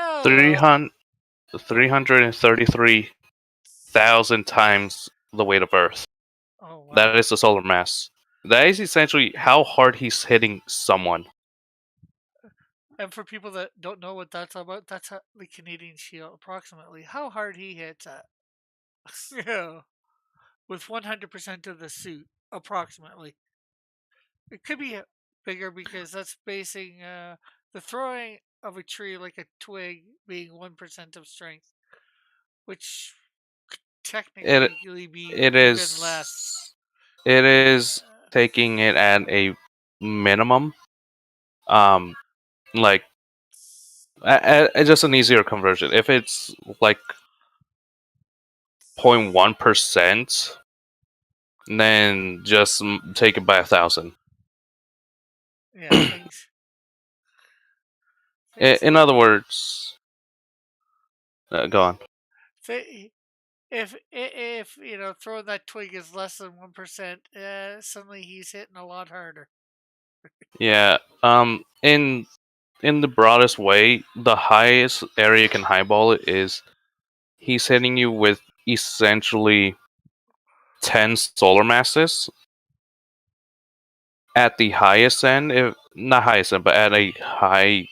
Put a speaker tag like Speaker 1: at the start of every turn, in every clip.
Speaker 1: Oh well.
Speaker 2: 300, 333,000 times the weight of Earth.
Speaker 1: Oh
Speaker 2: That
Speaker 1: wow.
Speaker 2: is the solar mass. That is essentially how hard he's hitting someone.
Speaker 1: And for people that don't know what that's about, that's how the Canadian Shield approximately how hard he hits at. Yeah, with 100% of the suit, approximately. It could be bigger because that's basing the throwing of a tree like a twig being 1% of strength, which could
Speaker 2: It
Speaker 1: technically be
Speaker 2: it
Speaker 1: even less.
Speaker 2: is it is taking it at a minimum. Um, like just an easier conversion. If it's like 0.1%, then just take it by 1,000.
Speaker 1: Yeah, things
Speaker 2: In
Speaker 1: like
Speaker 2: other words, go on.
Speaker 1: if throwing that twig is less than 1%, suddenly he's hitting a lot harder.
Speaker 2: Yeah. In the broadest way, the highest area you can highball it is he's hitting you with essentially 10 solar masses at the highest end, if not highest end, but at a high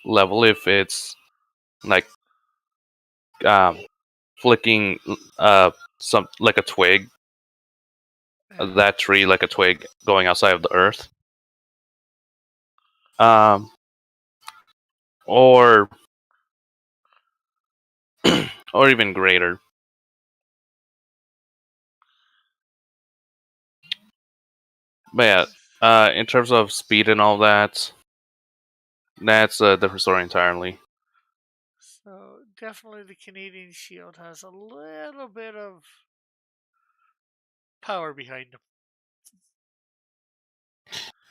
Speaker 2: level, if it's like um, flicking some like a twig,
Speaker 1: Yeah.
Speaker 2: that tree like a twig going outside of the earth, um, or or even greater. But yeah, in terms of speed and all that, that's a different story entirely.
Speaker 1: So definitely the Canadian Shield has a little bit of power behind him.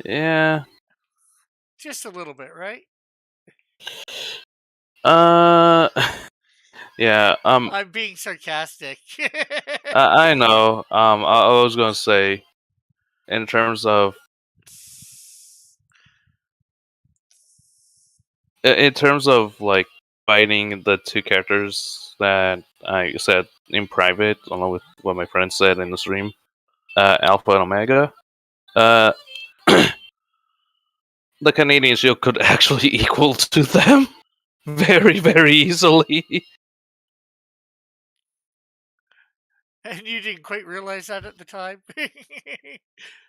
Speaker 2: Yeah.
Speaker 1: Just a little bit, right?
Speaker 2: Uh. Yeah.
Speaker 1: I'm being sarcastic.
Speaker 2: I know. I was gonna say, in terms of in terms of like fighting the two characters that I said in private, along with what my friend said in the stream, Alpha and Omega, uh, the Canadian Shield could actually equal to them very, very easily.
Speaker 1: And you didn't quite realize that at the time. So, are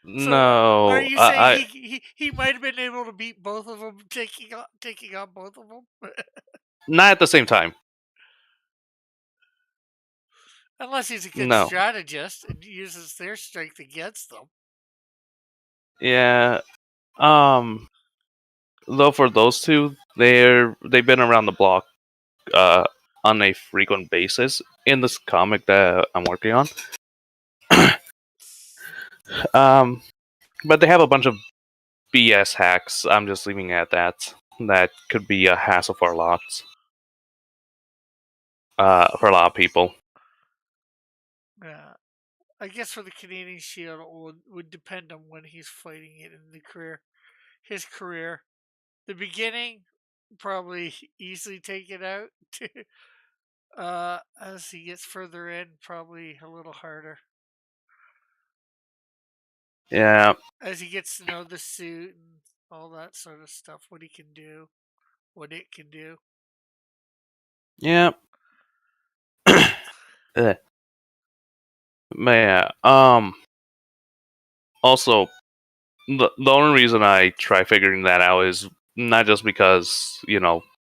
Speaker 2: No,
Speaker 1: you saying
Speaker 2: I
Speaker 1: he might have been able to beat both of them, taking on both of them?
Speaker 2: not at the same time.
Speaker 1: Unless he's a good
Speaker 2: No.
Speaker 1: strategist and uses their strength against them.
Speaker 2: Yeah. Though for those two, they've been around the block uh, on a frequent basis in this comic that I'm working on. um, but they have a bunch of BS hacks. I'm just leaving it at that. That could be a hassle for a lot. For a lot of people.
Speaker 1: Yeah. I guess for the Canadian Shield, it would depend on when he's fighting it in the career. His career, the beginning, probably easily take it out. As he gets further in, probably a little harder.
Speaker 2: Yeah.
Speaker 1: As he gets to know the suit and all that sort of stuff, what he can do, what it can do.
Speaker 2: Yeah. Ugh. But yeah. Also, the only reason I try figuring that out is not just because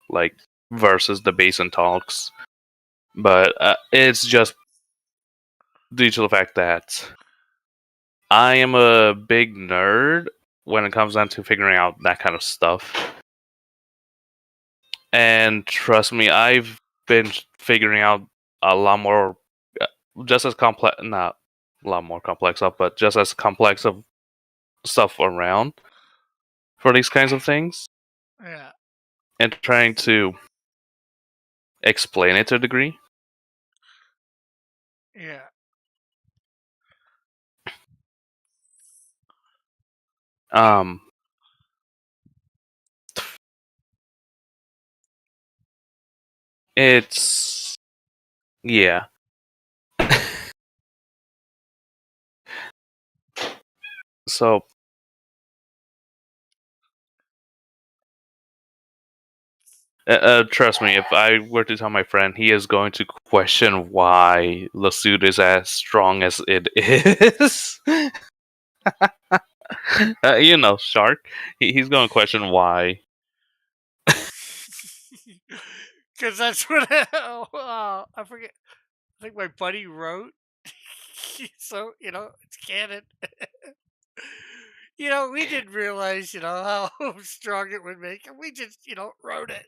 Speaker 2: like versus the base and talks, but it's just due to the fact that I am a big nerd when it comes down to figuring out that kind of stuff. And trust me, I've been figuring out a lot more, uh, just as complex, not a lot more complex stuff, but just as complex of stuff around for these kinds of things,
Speaker 1: Yeah,
Speaker 2: and trying to explain it to a degree.
Speaker 1: yeah.
Speaker 2: Um, It's yeah. So trust me, if I were to tell my friend, he is going to question why the suit is as strong as it is. Shark. He's going to question why.
Speaker 1: Because that's what I forget. I think my buddy wrote. So it's canon. We didn't realize how strong it would make, and we just wrote it.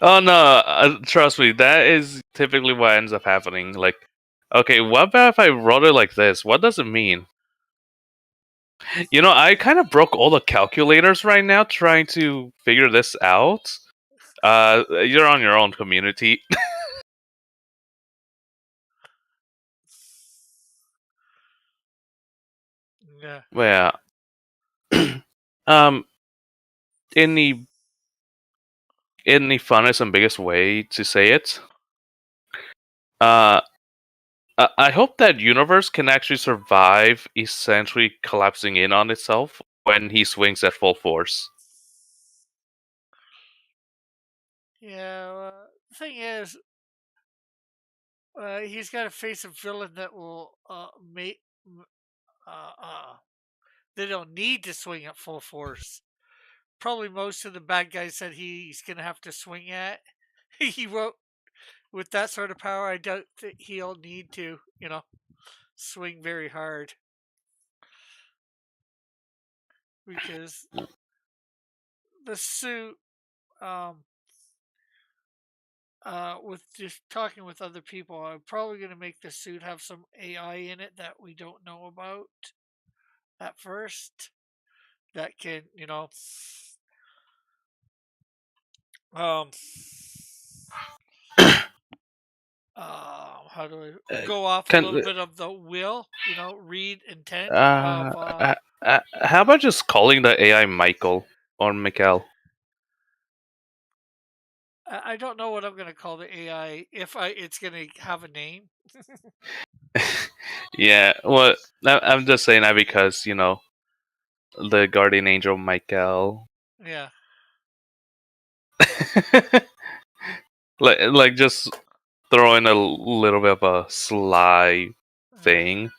Speaker 2: Oh no! Trust me, that is typically what ends up happening. Like, okay, what about if I wrote it like this? What does it mean? I kind of broke all the calculators right now trying to figure this out. You're on your own, community.
Speaker 1: Yeah.
Speaker 2: Yeah. um, in the funnest and biggest way to say it, uh, I hope that universe can actually survive essentially collapsing in on itself when he swings at full force.
Speaker 1: Yeah. The thing is, he's got to face a villain that will make. They don't need to swing at full force. Probably most of the bad guys that he's gonna have to swing at, he won't. With that sort of power, I doubt that he'll need to, swing very hard because the suit, um, with just talking with other people, I'm probably gonna make the suit have some AI in it that we don't know about at first. That can, um, how do I
Speaker 2: Uh,
Speaker 1: go off a
Speaker 2: can
Speaker 1: little bit of the will, read intent of
Speaker 2: how about just calling the AI Michael or Mikhail?
Speaker 1: I don't know what I'm gonna call the AI if it's gonna have a name.
Speaker 2: Yeah, well, I'm just saying that because the guardian angel Michael.
Speaker 1: Yeah.
Speaker 2: like just throw in a little bit of a sly thing.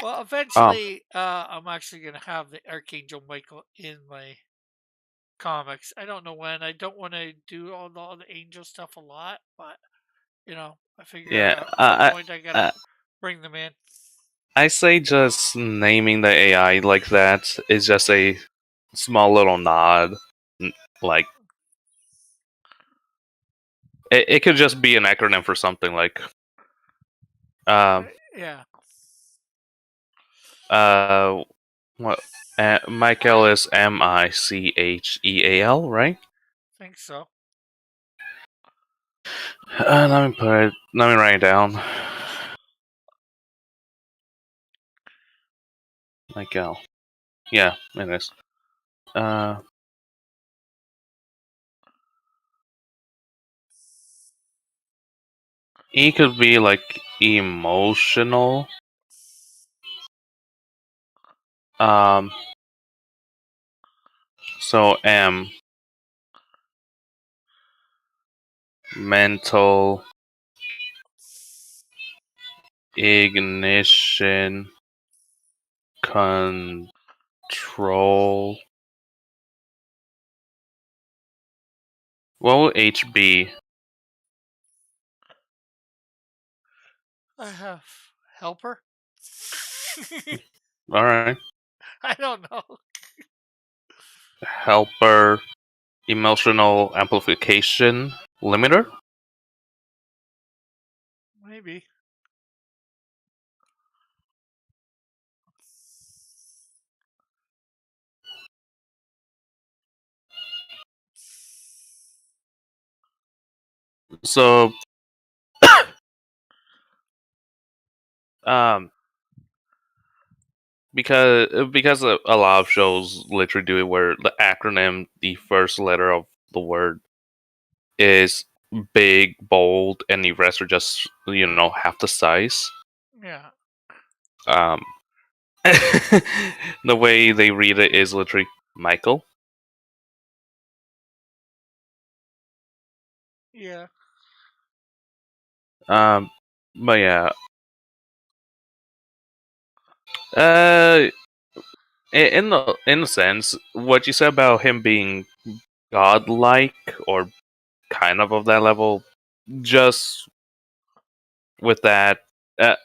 Speaker 1: Well,
Speaker 2: Um,
Speaker 1: eventually, I'm actually gonna have the Archangel Michael in my comics. I don't know when. I don't want to do all the angel stuff a lot, but I figure
Speaker 2: yeah,
Speaker 1: at some point I gotta
Speaker 2: I,
Speaker 1: bring them in.
Speaker 2: I say just naming the AI like that is just a small little nod. Like it could just be an acronym for something like um
Speaker 1: Yeah,
Speaker 2: what Michael is Micheal, right?
Speaker 1: I think so.
Speaker 2: Let me write it down. Michael. Yeah, it is. Uh, he could be like emotional. Um, so M, mental, ignition, control. What will H be?
Speaker 1: I have helper.
Speaker 2: All right,
Speaker 1: I don't know.
Speaker 2: helper, emotional amplification limiter.
Speaker 1: Maybe.
Speaker 2: So, um, because a lot of shows literally do it where the acronym, the first letter of the word is big, bold, and the rest are just half the size.
Speaker 1: Yeah.
Speaker 2: Um, the way they read it is literally Michael.
Speaker 1: Yeah.
Speaker 2: But yeah, uh, in the sense, what you said about him being godlike or kind of that level, just with that, uh,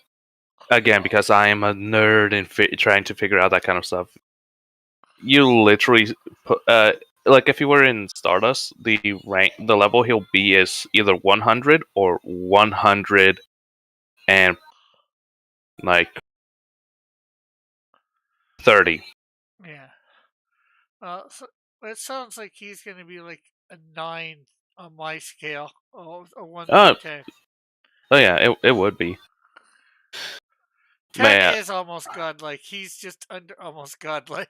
Speaker 2: again, because I am a nerd and trying to figure out that kind of stuff. You literally put, like if you were in Stardust, the level he'll be is either 100 or 100 and like 30.
Speaker 1: Yeah. So it sounds like he's going to be like a 9 on my scale, a 1 through
Speaker 2: Oh,
Speaker 1: 10.
Speaker 2: oh yeah, it would be.
Speaker 1: 10
Speaker 2: But
Speaker 1: is almost godlike. He's just under almost godlike.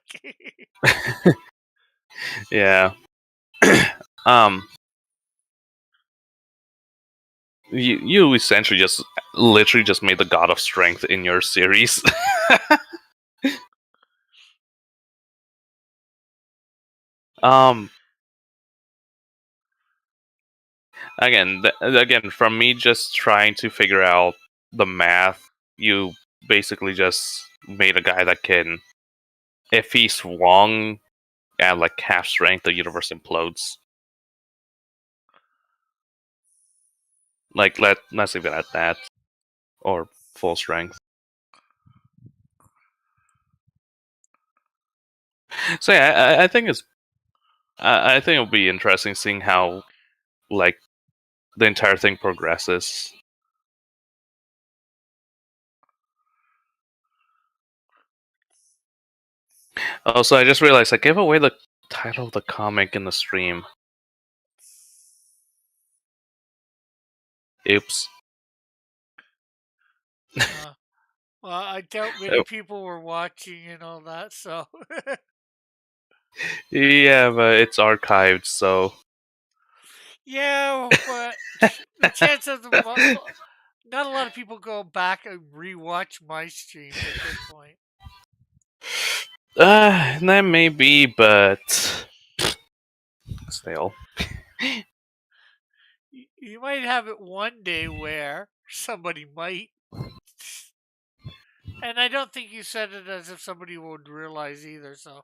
Speaker 2: yeah, yeah. um, you essentially just literally just made the god of strength in your series. um, again, from me just trying to figure out the math, you basically just made a guy that can, if he swung at like half strength, the universe implodes. Like let's leave it at that, or full strength. So yeah, I think I think it'll be interesting seeing how like the entire thing progresses. Also, I just realized I gave away the title of the comic in the stream. Oops.
Speaker 1: uh, well, I doubt many people were watching and all that, so.
Speaker 2: Yeah, but it's archived, so.
Speaker 1: Yeah, but the chance of not a lot of people go back and rewatch my streams at this point.
Speaker 2: That may be, but still.
Speaker 1: You might have it one day where somebody might, and I don't think you said it as if somebody would realize either. So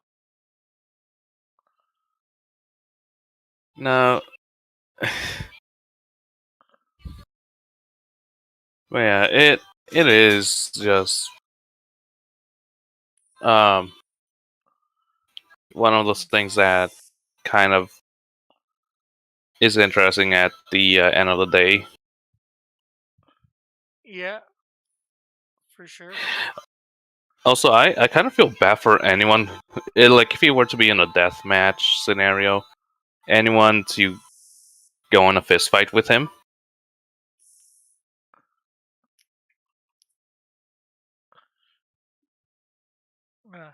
Speaker 2: No. But yeah, it is just um one of those things that kind of is interesting at the end of the day.
Speaker 1: yeah, for sure.
Speaker 2: Also, I kind of feel bad for anyone, like if he were to be in a death match scenario, anyone to go in a fist fight with him.
Speaker 1: Uh,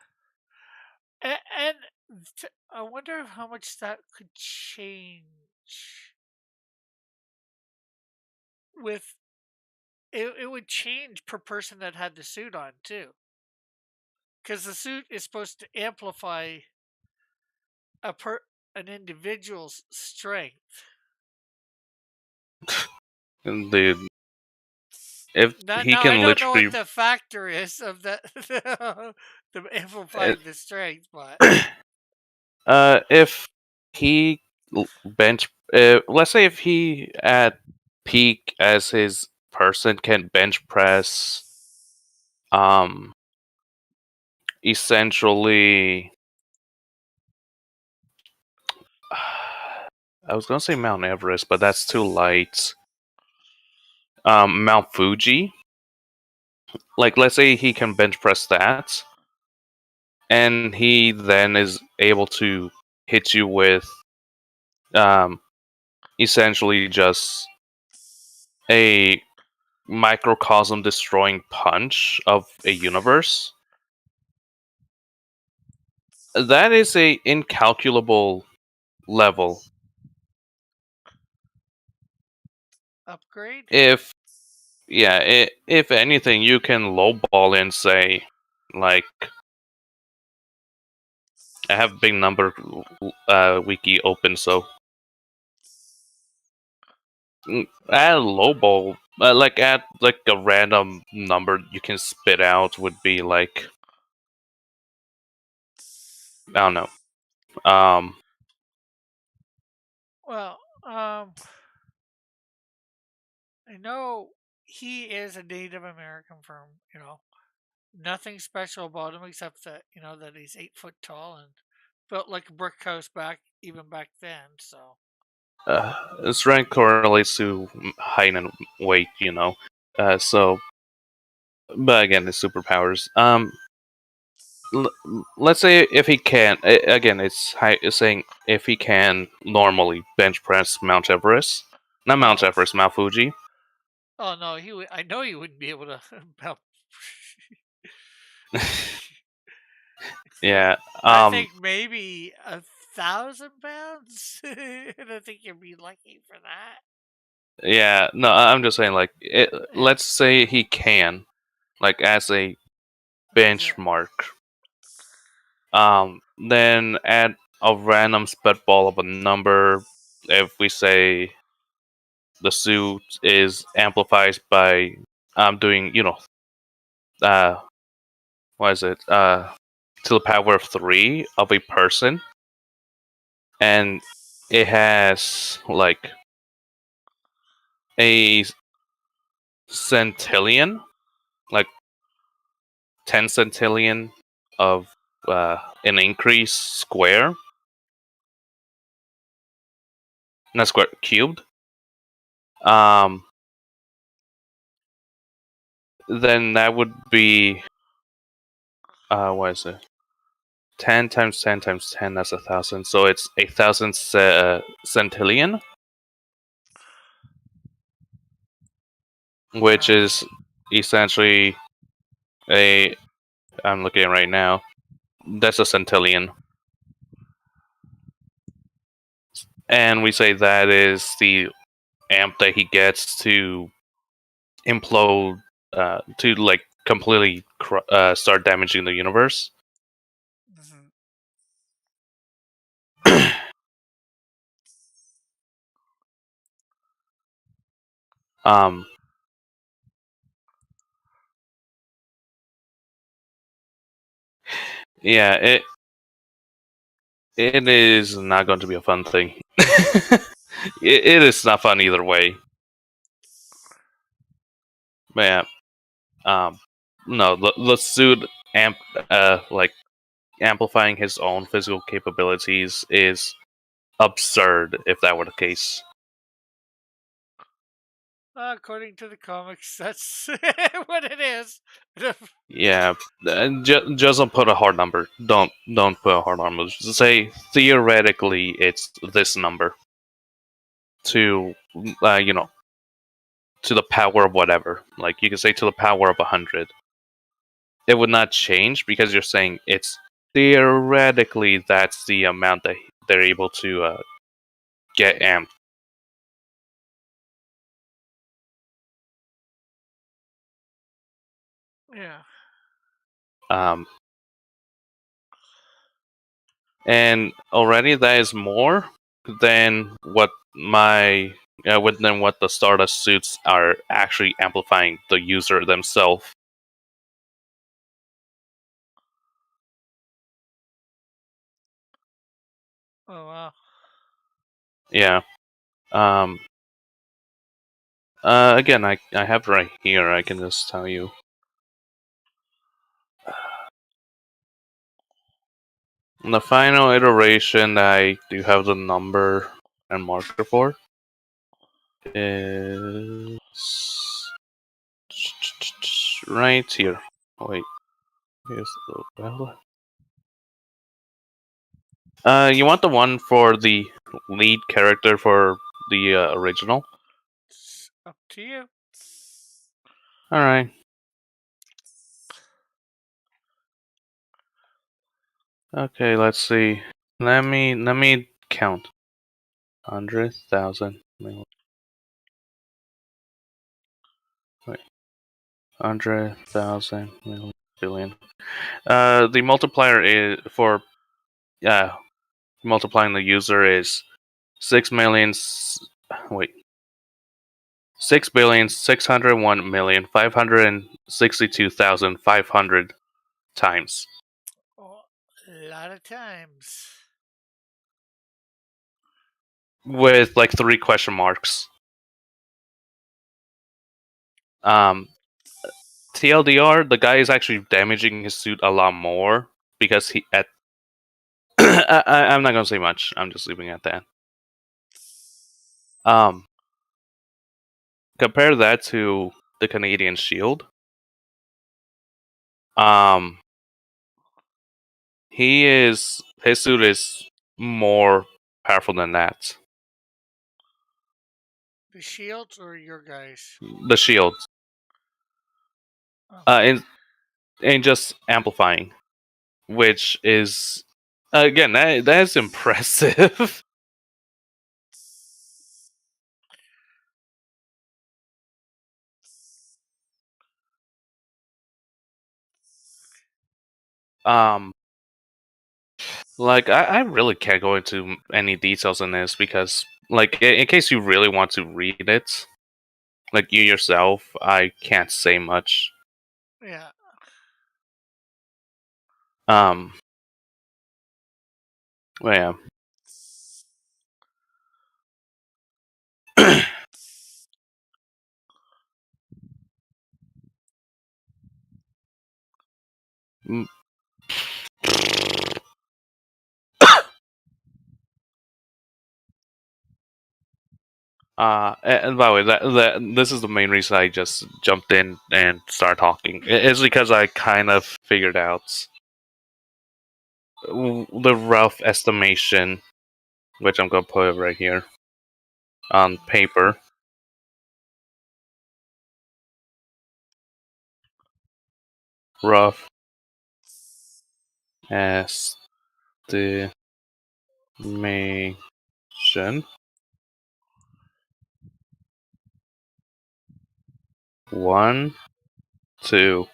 Speaker 1: and I wonder how much that could change with it would change per person that had the suit on too, because the suit is supposed to amplify a an individual's strength.
Speaker 2: And if he
Speaker 1: Now I
Speaker 2: can
Speaker 1: don't know what
Speaker 2: literally,
Speaker 1: the factor is of the
Speaker 2: uh,
Speaker 1: amplifying the strength, but
Speaker 2: if he bench, let's say if he at peak as his person can bench press, um, essentially, I was gonna say Mount Everest, but that's too light. Mount Fuji. Like, let's say he can bench press that, and he then is able to hit you with, um, essentially just a microcosm destroying punch of a universe. That is a incalculable level.
Speaker 1: upgrade.
Speaker 2: If yeah, if anything, you can lowball and say, like, I have big number wiki open, so add lowball, like add like a random number you can spit out would be like, I don't know.
Speaker 1: Well, I know he is a Native American from, nothing special about him except that, that he's 8 foot tall and built like a brick house even back then. So,
Speaker 2: Strength correlates to height and weight, so, but again, his superpowers. Let's say if he can, again, it's saying if he can normally bench press Mount Everest, not Mount
Speaker 1: oh,
Speaker 2: Everest, Mount Fuji.
Speaker 1: oh no, he would. I know he wouldn't be able to.
Speaker 2: Yeah.
Speaker 1: I think maybe 1,000 pounds, and I think you'd be lucky for that.
Speaker 2: Yeah. No, I'm just saying, like,
Speaker 1: Yeah,
Speaker 2: let's say he can, like, as a
Speaker 1: yeah.
Speaker 2: benchmark. Then add a random spitball of a number. If we say the suit is amplified by doing, uh what is it? To the power of 3 of a person, and it has like a centillion, like 10 centillion of an increase square, not square, cubed. Then that would be what is it? 10 times 10 times 10, that's 1,000. So it's 1,000 centillion, which
Speaker 1: Uh,
Speaker 2: is essentially a. I'm looking right now. That's a centillion. And we say that is the amp that he gets to implode, to like completely start damaging the universe.
Speaker 1: mhm.
Speaker 2: um, yeah, it is not going to be a fun thing. It is not fun either way. But yeah, no, the suit like amplifying his own physical capabilities is absurd if that were the case.
Speaker 1: According to the comics, that's what it is.
Speaker 2: Yeah, just don't put a hard number. Don't put a hard number. Just say theoretically it's this number to to the power of whatever. Like you can say to the power of 100. It would not change because you're saying it's theoretically that's the amount that they're able to get amped.
Speaker 1: Yeah.
Speaker 2: Um, and already that is more than what than what the Stardust suits are actually amplifying the user themselves.
Speaker 1: Oh wow.
Speaker 2: Yeah. Um. Again, I have right here. I can just tell you. In the final iteration, I do have the number and marker for is right here. Wait, here's the well. You want the one for the lead character for the original?
Speaker 1: It's up to you.
Speaker 2: All right. Okay, let's see. Let me count. 100,000. 100,000 million billion. The multiplier is for multiplying the user is 6 million. Wait, 6,601,562,500 times.
Speaker 1: Oh, a lot of times.
Speaker 2: With like 3 question marks. TLDR, the guy is actually damaging his suit a lot more because he at. I'm not gonna say much. I'm just leaving it at that. Compare that to the Canadian Shield. His suit is more powerful than that.
Speaker 1: The shields or your guys?
Speaker 2: The shield. And just amplifying, which is again that is impressive. Like I really can't go into any details in this because, like, in case you really want to read it, like you yourself, I can't say much.
Speaker 1: Yeah.
Speaker 2: Well, yeah. And by the way, that this is the main reason I just jumped in and started talking. It's because I kind of figured out the rough estimation, which I'm gonna put right here on paper. Rough estimation. 1, 2.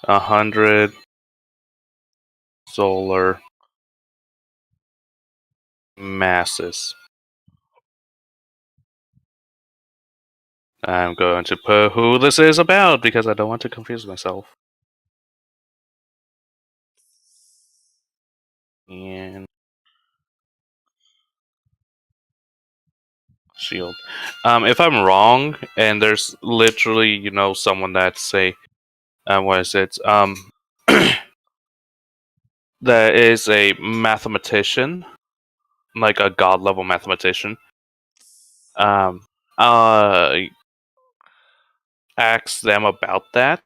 Speaker 2: 100 solar masses. I'm going to put who this is about because I don't want to confuse myself. And shield. If I'm wrong, and there's literally, someone that say, what is it? That is a mathematician, like a god level mathematician. Ask them about that,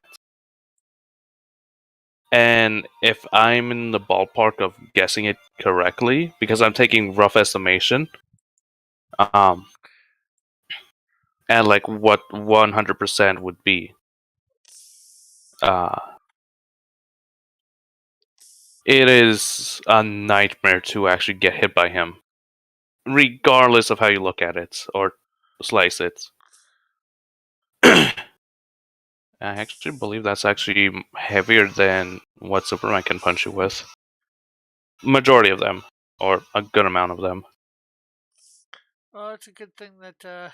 Speaker 2: and if I'm in the ballpark of guessing it correctly, because I'm taking rough estimation, and like what 100% would be, it is a nightmare to actually get hit by him, regardless of how you look at it or slice it. I actually believe that's actually heavier than what Superman can punch you with. Majority of them, or a good amount of them.
Speaker 1: Well, it's a good thing that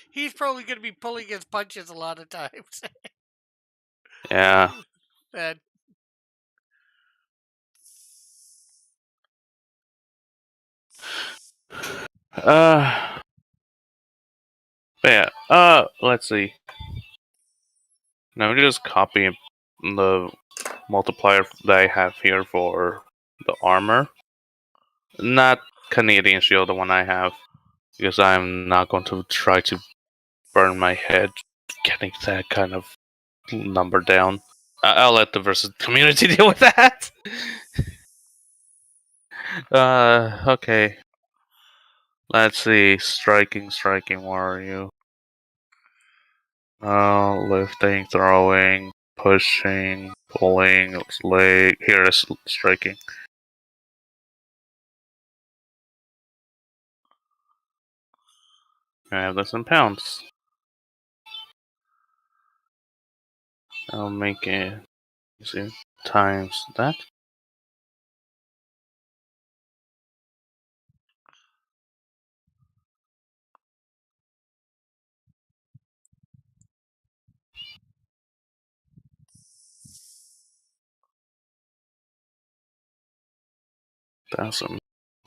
Speaker 1: he's probably going to be pulling his punches a lot of times.
Speaker 2: Yeah.
Speaker 1: And
Speaker 2: Yeah. Let's see. Now we just copy the multiplier that I have here for the armor. Not Canadian Shield, the one I have, because I'm not going to try to burn my head getting that kind of number down. I'll let the versus community deal with that. Okay. Let's see. Striking, where are you? Lifting, throwing, pushing, pulling, leg. Here is striking. I have this in pounds. I'll make it, see, times that. Thousand,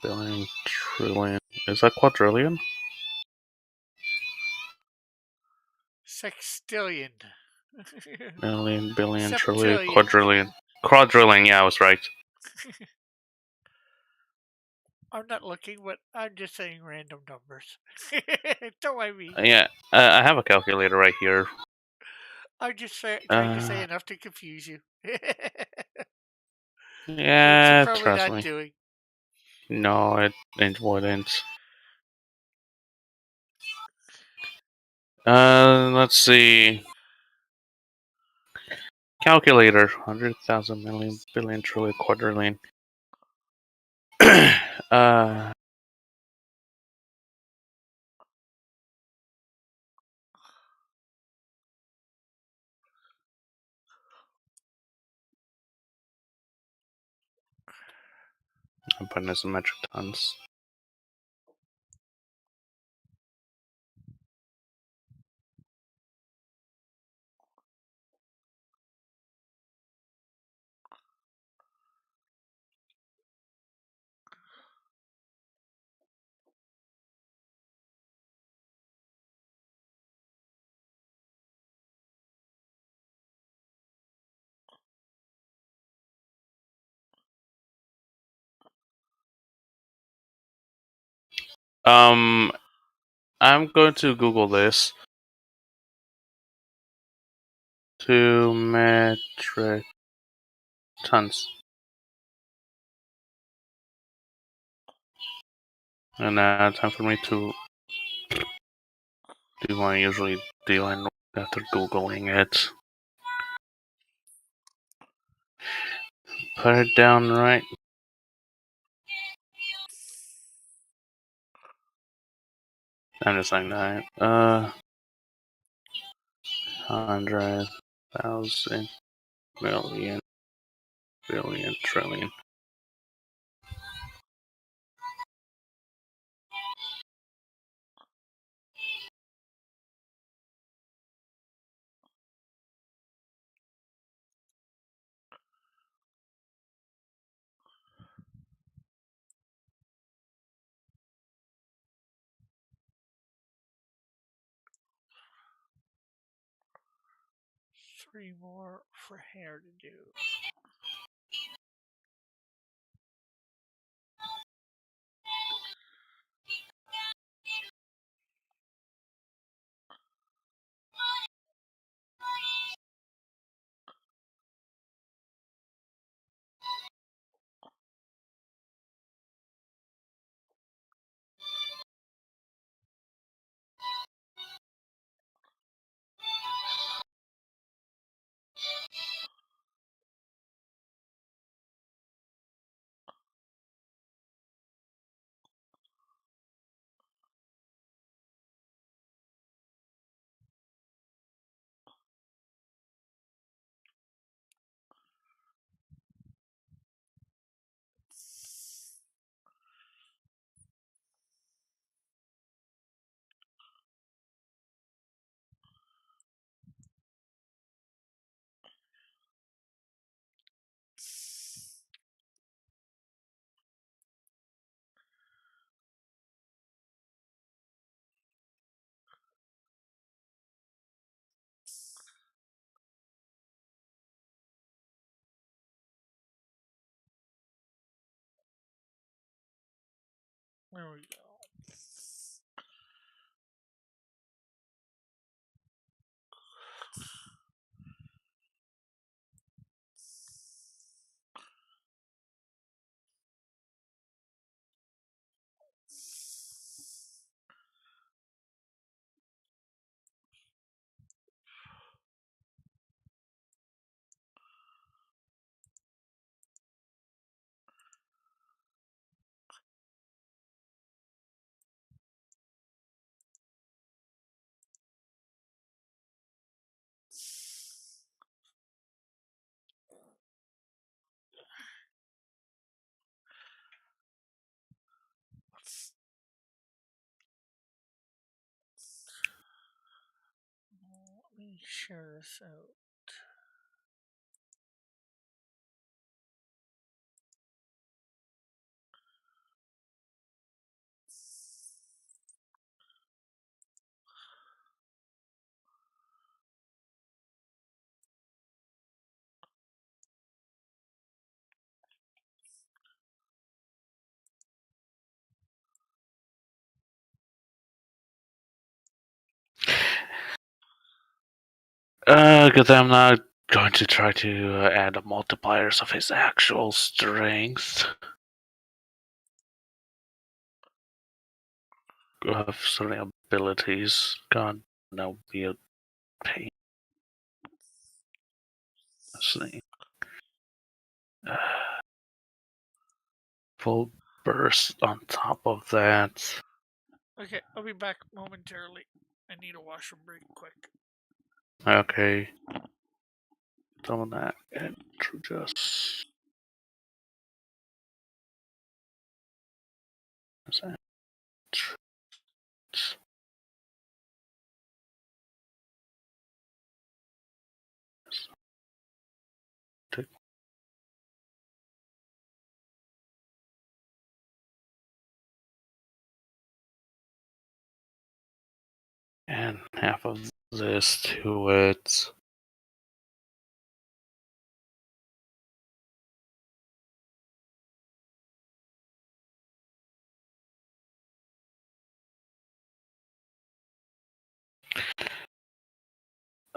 Speaker 2: billion, trillion. Is that quadrillion?
Speaker 1: Sextillion.
Speaker 2: Million, billion, trillion,
Speaker 1: Septillion.
Speaker 2: quadrillion. Quadrillion, yeah, I was right.
Speaker 1: I'm not looking, but I'm just saying random numbers. Don't mind me.
Speaker 2: Yeah, I have a calculator right here.
Speaker 1: I'm just trying to say
Speaker 2: Uh,
Speaker 1: enough to confuse you. Which you're
Speaker 2: yeah,
Speaker 1: probably
Speaker 2: trust
Speaker 1: not
Speaker 2: me.
Speaker 1: doing.
Speaker 2: No, it wouldn't. Let's see. Calculator. 100,000 million, billion, trillion, quadrillion. uh, I'm putting this in metric tons. Um, I'm going to Google this. 2 metric tons. And now time for me to do what I usually do after Googling it. Put it down right. I'm just saying that. 100,000 million, billion, trillion.
Speaker 1: Three more for hair to do. There we go. me share this out.
Speaker 2: Because I'm not going to try to add the multipliers of his actual strength. Of certain abilities. God, that would be a pain. Let's see. Full burst on top of that.
Speaker 1: Okay, I'll be back momentarily. I need a washroom break quick.
Speaker 2: Okay. Some of that and just. And half of this to it.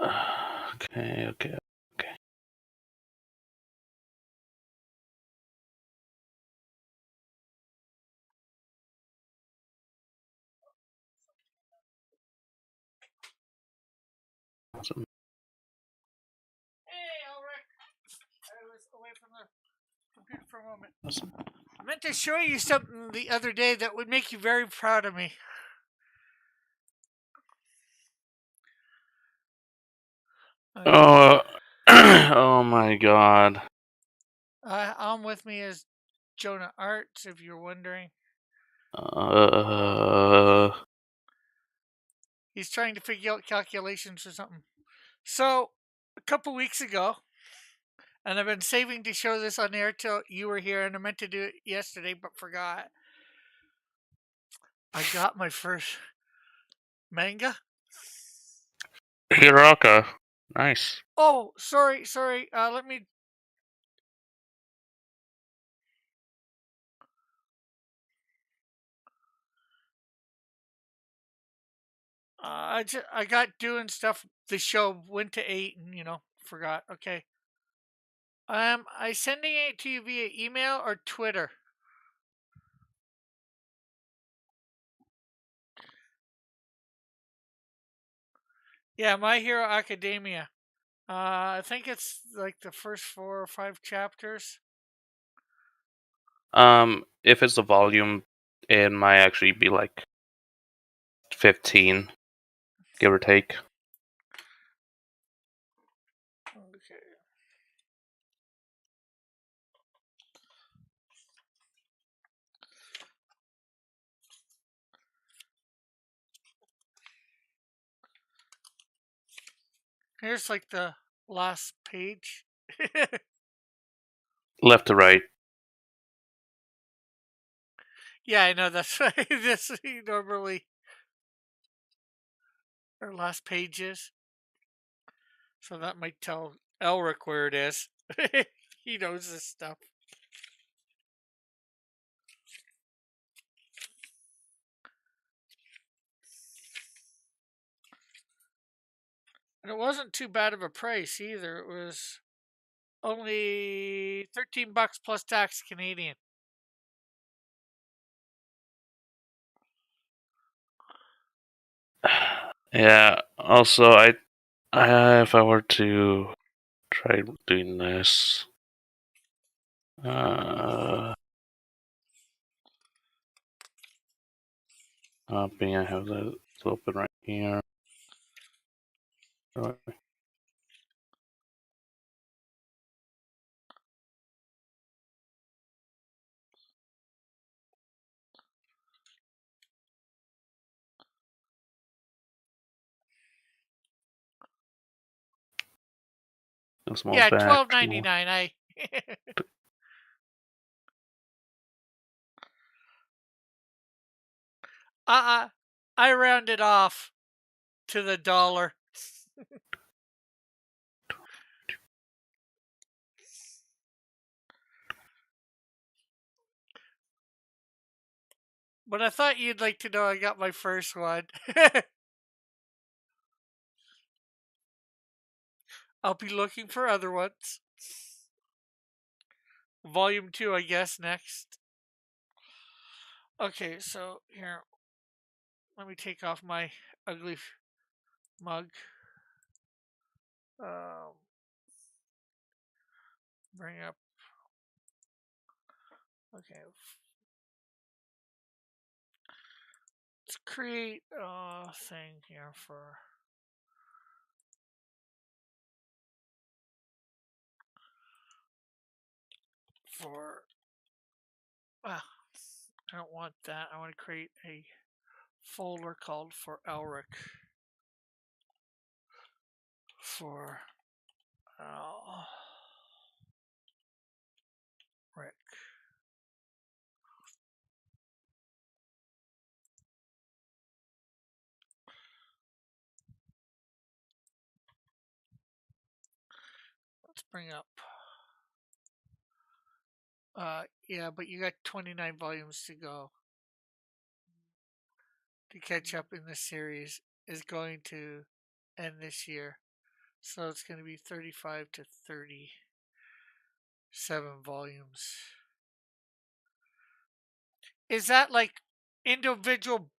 Speaker 2: Okay. Awesome.
Speaker 1: Hey, Ulrich. I was away from the computer for a moment.
Speaker 2: Awesome.
Speaker 1: I meant to show you something the other day that would make you very proud of me.
Speaker 2: Oh my god.
Speaker 1: On with me is Jonah Arts, if you're wondering.
Speaker 2: Uh,
Speaker 1: He's trying to figure out calculations or something. So, a couple weeks ago, and I've been saving to show this on air till you were here, and I meant to do it yesterday but forgot. I got my first manga.
Speaker 2: Hiraka. Nice.
Speaker 1: Oh, sorry. Let me. I got doing stuff. The show went to 8, and forgot. Okay. I sending it to you via email or Twitter? Yeah, My Hero Academia. I think it's like the first 4 or 5 chapters.
Speaker 2: If it's the volume, it might actually be like 15, give or take.
Speaker 1: Okay. Here's like the last page.
Speaker 2: Left to right.
Speaker 1: Yeah, I know that's right. This normally our last pages. So that might tell Elric where it is. He knows this stuff. And it wasn't too bad of a price either. It was only $13 plus tax Canadian.
Speaker 2: Yeah. Also, if I were to try doing this, copy. I have that open right here. A small
Speaker 1: Yeah,
Speaker 2: bag.
Speaker 1: $12.99. I rounded off to the dollar. But I thought you'd like to know I got my first one. I'll be looking for other ones. Volume 2, I guess, next. Okay, so here, let me take off my ugly mug. Bring up. Okay. Let's create a thing here for. I don't want that. I want to create a folder called for Elric. For Rick. Let's bring up. Yeah, but you got 29 volumes to go. To catch up in this series is going to end this year. So it's going to be 35 to 37 volumes. Is that like individual?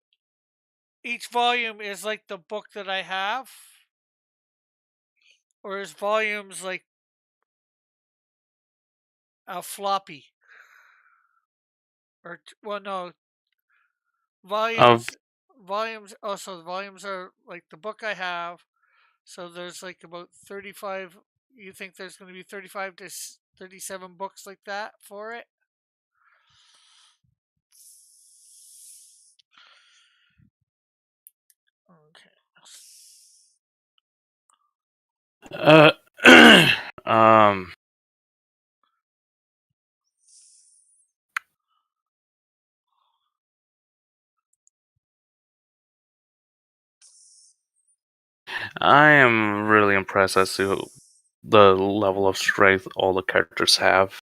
Speaker 1: Each volume is like the book that I have? Or is volumes like a floppy? Or, well, no. Volumes. Oh, so the volumes are like the book I have. So there's like about 35. You think there's going to be 35 to 37 books like that for it?
Speaker 2: Okay. Um. I am really impressed as to the level of strength all the characters have.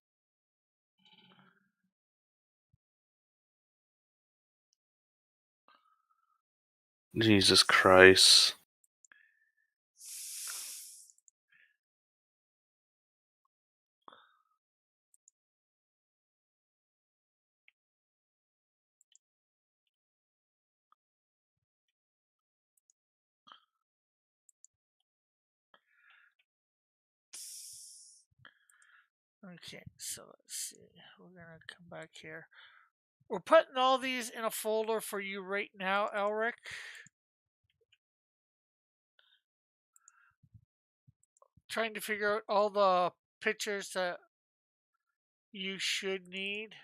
Speaker 2: Jesus Christ.
Speaker 1: Okay, so let's see. We're going to come back here. We're putting all these in a folder for you right now, Elric. Trying to figure out all the pictures that you should need.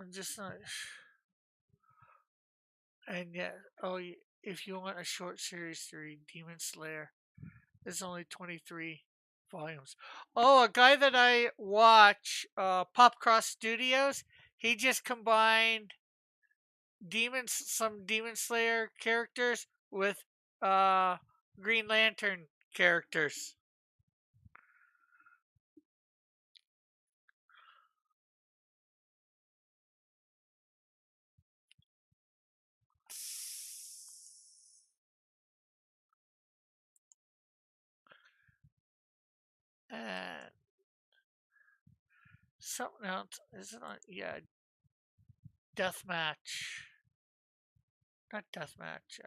Speaker 1: I'm just not. And yeah, if you want a short series to read, Demon Slayer is only 23 volumes. Oh, a guy that I watch, Popcross Studios, he just combined some Demon Slayer characters with Green Lantern characters. And something else, isn't it? Yeah, Deathmatch. Not Deathmatch.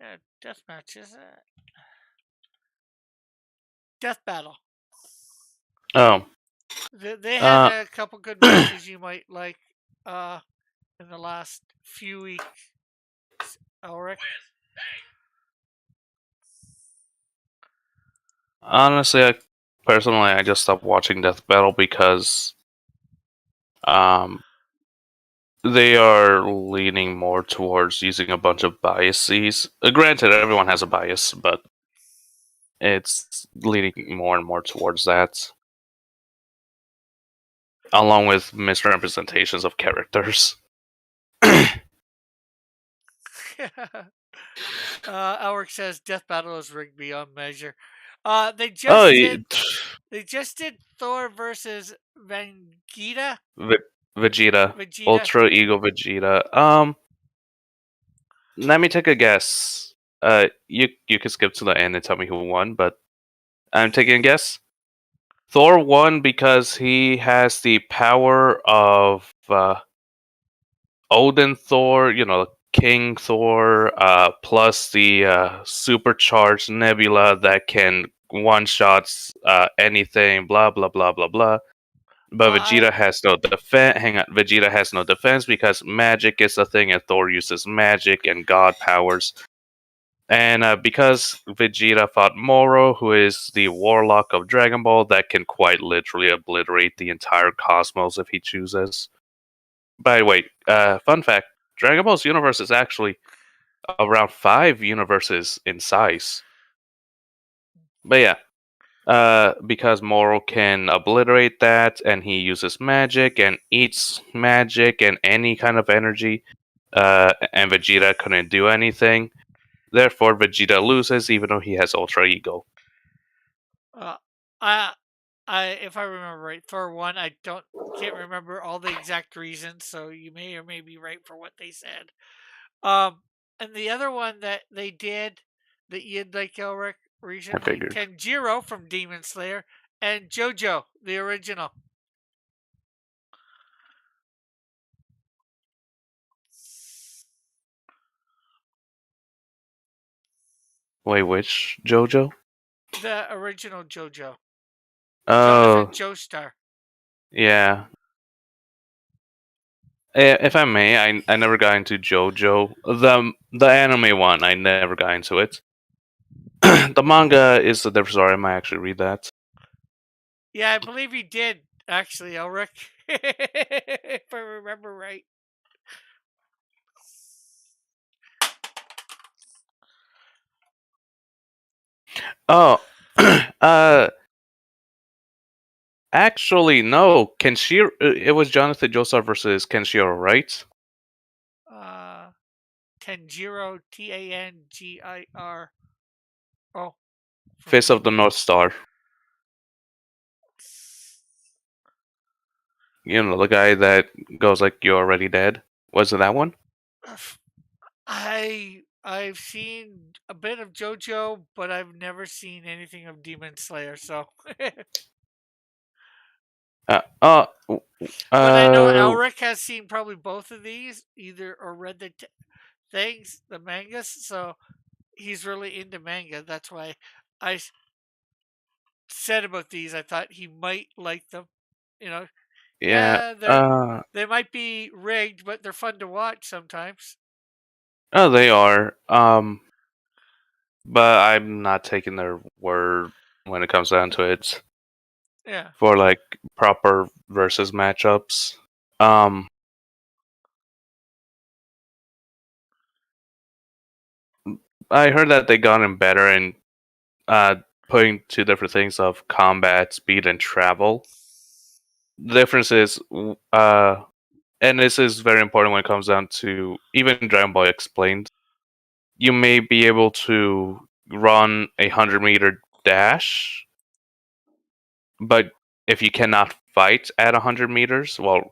Speaker 1: Yeah, Deathmatch, isn't it? Death Battle.
Speaker 2: Oh.
Speaker 1: They had a couple good matches you might like. in the last few weeks, Elric?
Speaker 2: Honestly, I just stopped watching Death Battle because um, they are leaning more towards using a bunch of biases. Granted, everyone has a bias, but it's leaning more and more towards that, along with misrepresentations of characters.
Speaker 1: Elric says Death Battle is rigged beyond measure. They
Speaker 2: Oh,
Speaker 1: just did. They just did Thor versus Vegeta.
Speaker 2: Vegeta,
Speaker 1: Vegeta.
Speaker 2: Ultra Ego Vegeta. Let me take a guess. You can skip to the end and tell me who won, but I'm taking a guess. Thor won because he has the power of Odin Thor, King Thor, plus the supercharged Nebula that can one shots anything. Blah blah blah blah blah. But
Speaker 1: I
Speaker 2: Vegeta has no defense. Hang on, Vegeta has no defense because magic is a thing, and Thor uses magic and god powers. And because Vegeta fought Moro, who is the warlock of Dragon Ball, that can quite literally obliterate the entire cosmos if he chooses. By the way, fun fact: Dragon Ball's universe is actually around 5 universes in size. But yeah, because Moro can obliterate that, and he uses magic and eats magic and any kind of energy, and Vegeta couldn't do anything. Therefore, Vegeta loses, even though he has Ultra Ego.
Speaker 1: uh, I if I remember right, Thor won. I can't remember all the exact reasons, so you may or may be right for what they said. And the other one that they did that you'd like Elric
Speaker 2: I
Speaker 1: recently,
Speaker 2: figured.
Speaker 1: Tanjiro from Demon Slayer and JoJo, the original.
Speaker 2: Wait, which JoJo?
Speaker 1: The original JoJo.
Speaker 2: Oh,
Speaker 1: Jonathan Joestar.
Speaker 2: yeah. If I may, I never got into JoJo. The anime one, I never got into it. The manga is a different story. I might actually read that.
Speaker 1: Yeah, I believe he did, actually, Elric. If I remember right.
Speaker 2: Oh, actually, no. Kenshiro. It was Jonathan Joestar versus Kenshiro, right?
Speaker 1: Uh, Tanjiro, Tangir. Oh, from
Speaker 2: Fist of the North Star. You know, the guy that goes like, "You're already dead." Was it that one?
Speaker 1: I've seen a bit of JoJo, but I've never seen anything of Demon Slayer. So,
Speaker 2: Uh, uh,
Speaker 1: but I know
Speaker 2: uh,
Speaker 1: Elric has seen probably both of these, either or read the things, the mangas. So he's really into manga. That's why I said about these. I thought he might like them. You know,
Speaker 2: yeah.
Speaker 1: yeah, they might be rigged, but they're fun to watch sometimes.
Speaker 2: Oh, they are. But I'm not taking their word when it comes down to it
Speaker 1: Yeah.
Speaker 2: for like proper versus matchups. Um, I heard that they gotten better in putting two different things of combat, speed, and travel. The difference is, and this is very important when it comes down to even Dragon Ball Explained. You may be able to run 100-meter dash, but if you cannot fight at 100 meters, well,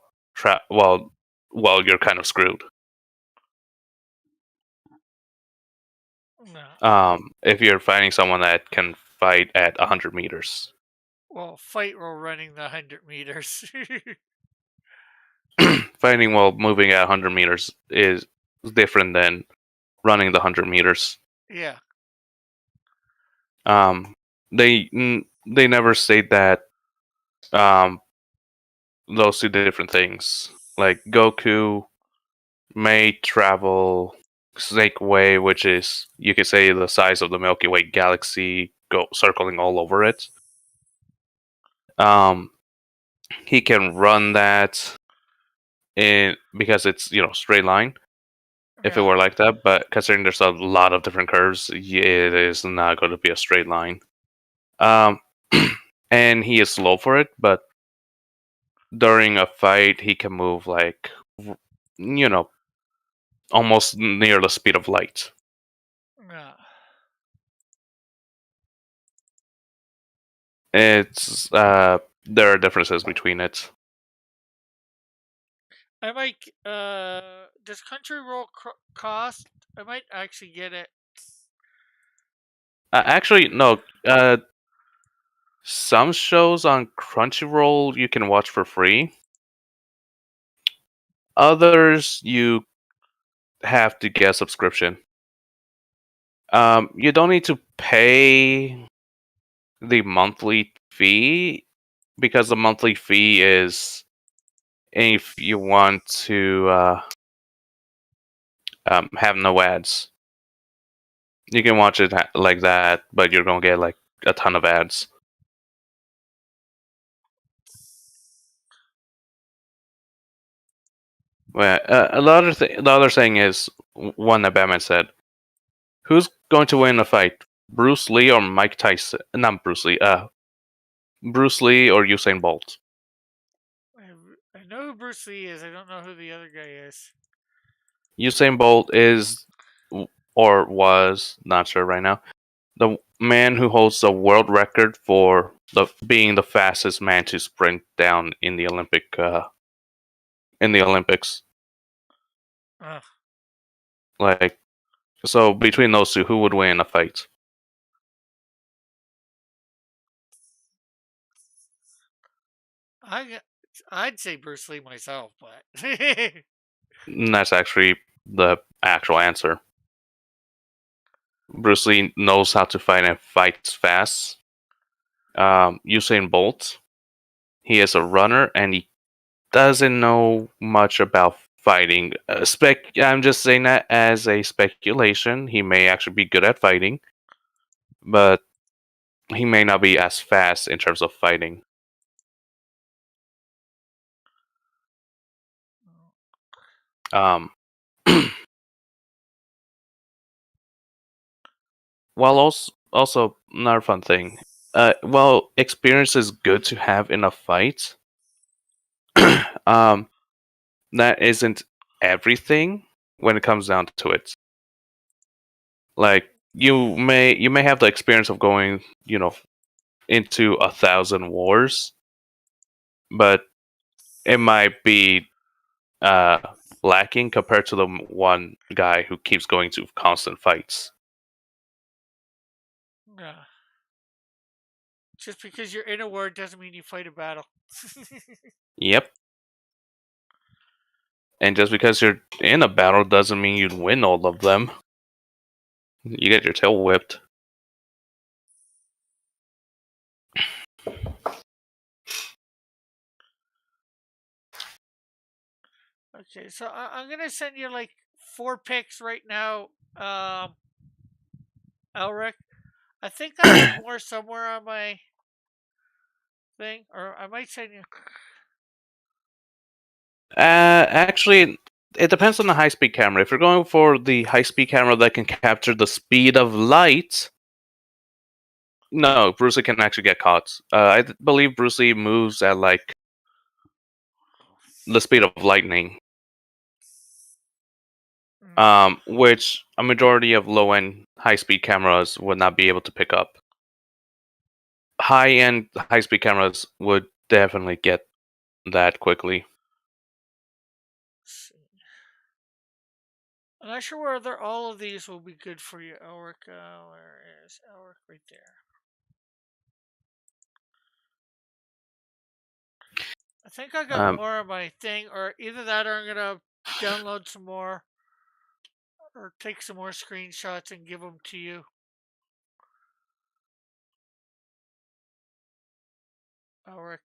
Speaker 2: you're kind of screwed.
Speaker 1: No.
Speaker 2: If you're fighting someone that can fight at 100 meters,
Speaker 1: Well, fight while running the 100 meters.
Speaker 2: fighting while moving at 100 meters is different than running the 100 meters.
Speaker 1: Yeah.
Speaker 2: Um, they never state that um, those two different things. Like Goku may travel Snake Way, which is, you could say, the size of the Milky Way galaxy, go circling all over it. He can run that in because it's straight line. If it
Speaker 1: Yeah.
Speaker 2: were like that, but considering there's a lot of different curves, it is not going to be a straight line. Um, and he is slow for it, but during a fight, he can move like, you know, almost near the speed of light.
Speaker 1: Yeah.
Speaker 2: It's there are differences between it.
Speaker 1: I might. Does Crunchyroll cost? I might actually get it.
Speaker 2: Actually, no. Some shows on Crunchyroll you can watch for free. Others you have to get a subscription. You don't need to pay the monthly fee because the monthly fee is if you want to have no ads. You can watch it like that, but you're gonna get like a ton of ads. Well, the other thing is one that Batman said: "Who's going to win a fight, Bruce Lee or Mike Tyson? Not Bruce Lee. Bruce Lee or Usain Bolt."
Speaker 1: I know who Bruce Lee is. I don't know who the other guy is.
Speaker 2: Usain Bolt is, or was, not sure right now, the man who holds the world record for being the fastest man to sprint down in the Olympics.
Speaker 1: Uh,
Speaker 2: Like, so between those two, who would win a fight?
Speaker 1: I I'd say Bruce Lee myself, but
Speaker 2: And that's actually the actual answer. Bruce Lee knows how to fight and fights fast. Usain Bolt, he is a runner and he doesn't know much about fighting. I'm just saying that as a speculation. He may actually be good at fighting, but he may not be as fast in terms of fighting. Um, while also another fun thing. While experience is good to have in a fight, um, that isn't everything when it comes down to it. Like you may have the experience of going, into 1,000 wars, but it might be uh, lacking compared to the one guy who keeps going to constant fights.
Speaker 1: yeah. Just because you're in a war doesn't mean you fight a battle.
Speaker 2: Yep. And just because you're in a battle doesn't mean you'd win all of them. You get your tail whipped.
Speaker 1: Okay, so I'm gonna send you like 4 pics right now, Elric. I think I have more somewhere on my thing, or I might send you.
Speaker 2: Actually, it depends on the high speed camera. If you're going for the high speed camera that can capture the speed of light, no, Bruce Lee can actually get caught. I believe Bruce Lee moves at like the speed of lightning, which a majority of low end high speed cameras would not be able to pick up. High end high speed cameras would definitely get that quickly.
Speaker 1: I'm not sure whether all of these will be good for you, Elric. Where is Elric? Right there. I think I got
Speaker 2: Um,
Speaker 1: more on my thing, or either that, or I'm gonna download some more, or take some more screenshots and give them to you. Elric,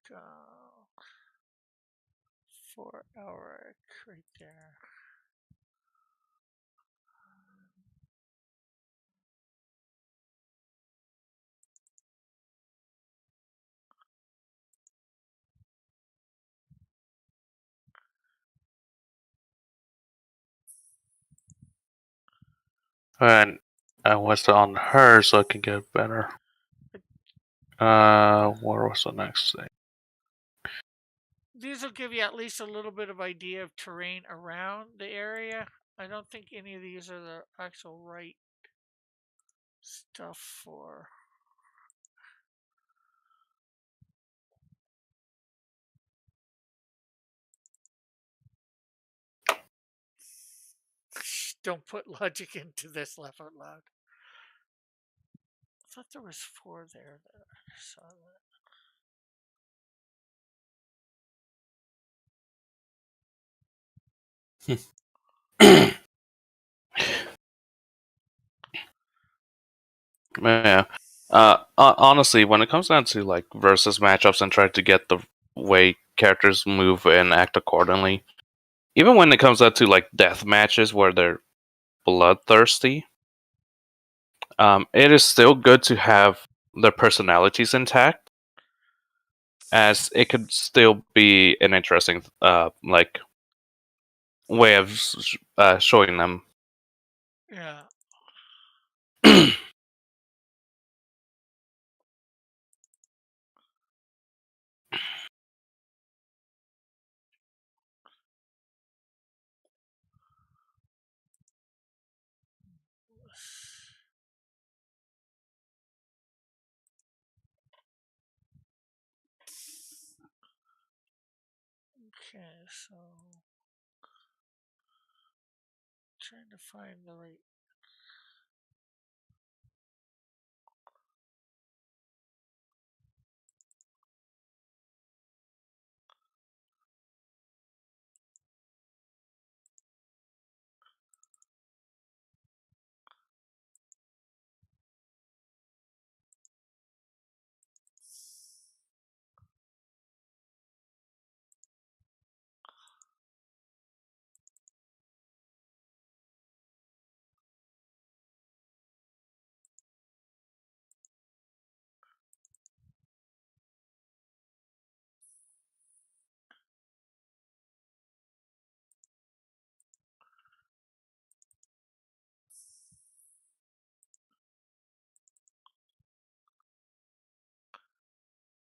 Speaker 1: for Elric, right there.
Speaker 2: And what's on her so I can get better? Where was the next thing?
Speaker 1: These will give you at least a little bit of idea of terrain around the area. I don't think any of these are the actual right stuff for. Don't put logic into this, laugh out loud. I thought there was 4 there that I saw that.
Speaker 2: Yeah. Honestly, when it comes down to like versus matchups and trying to get the way characters move and act accordingly, even when it comes down to like death matches where they're bloodthirsty, it is still good to have their personalities intact, as it could still be an interesting like way of showing them.
Speaker 1: Yeah. Okay, so trying to find the right.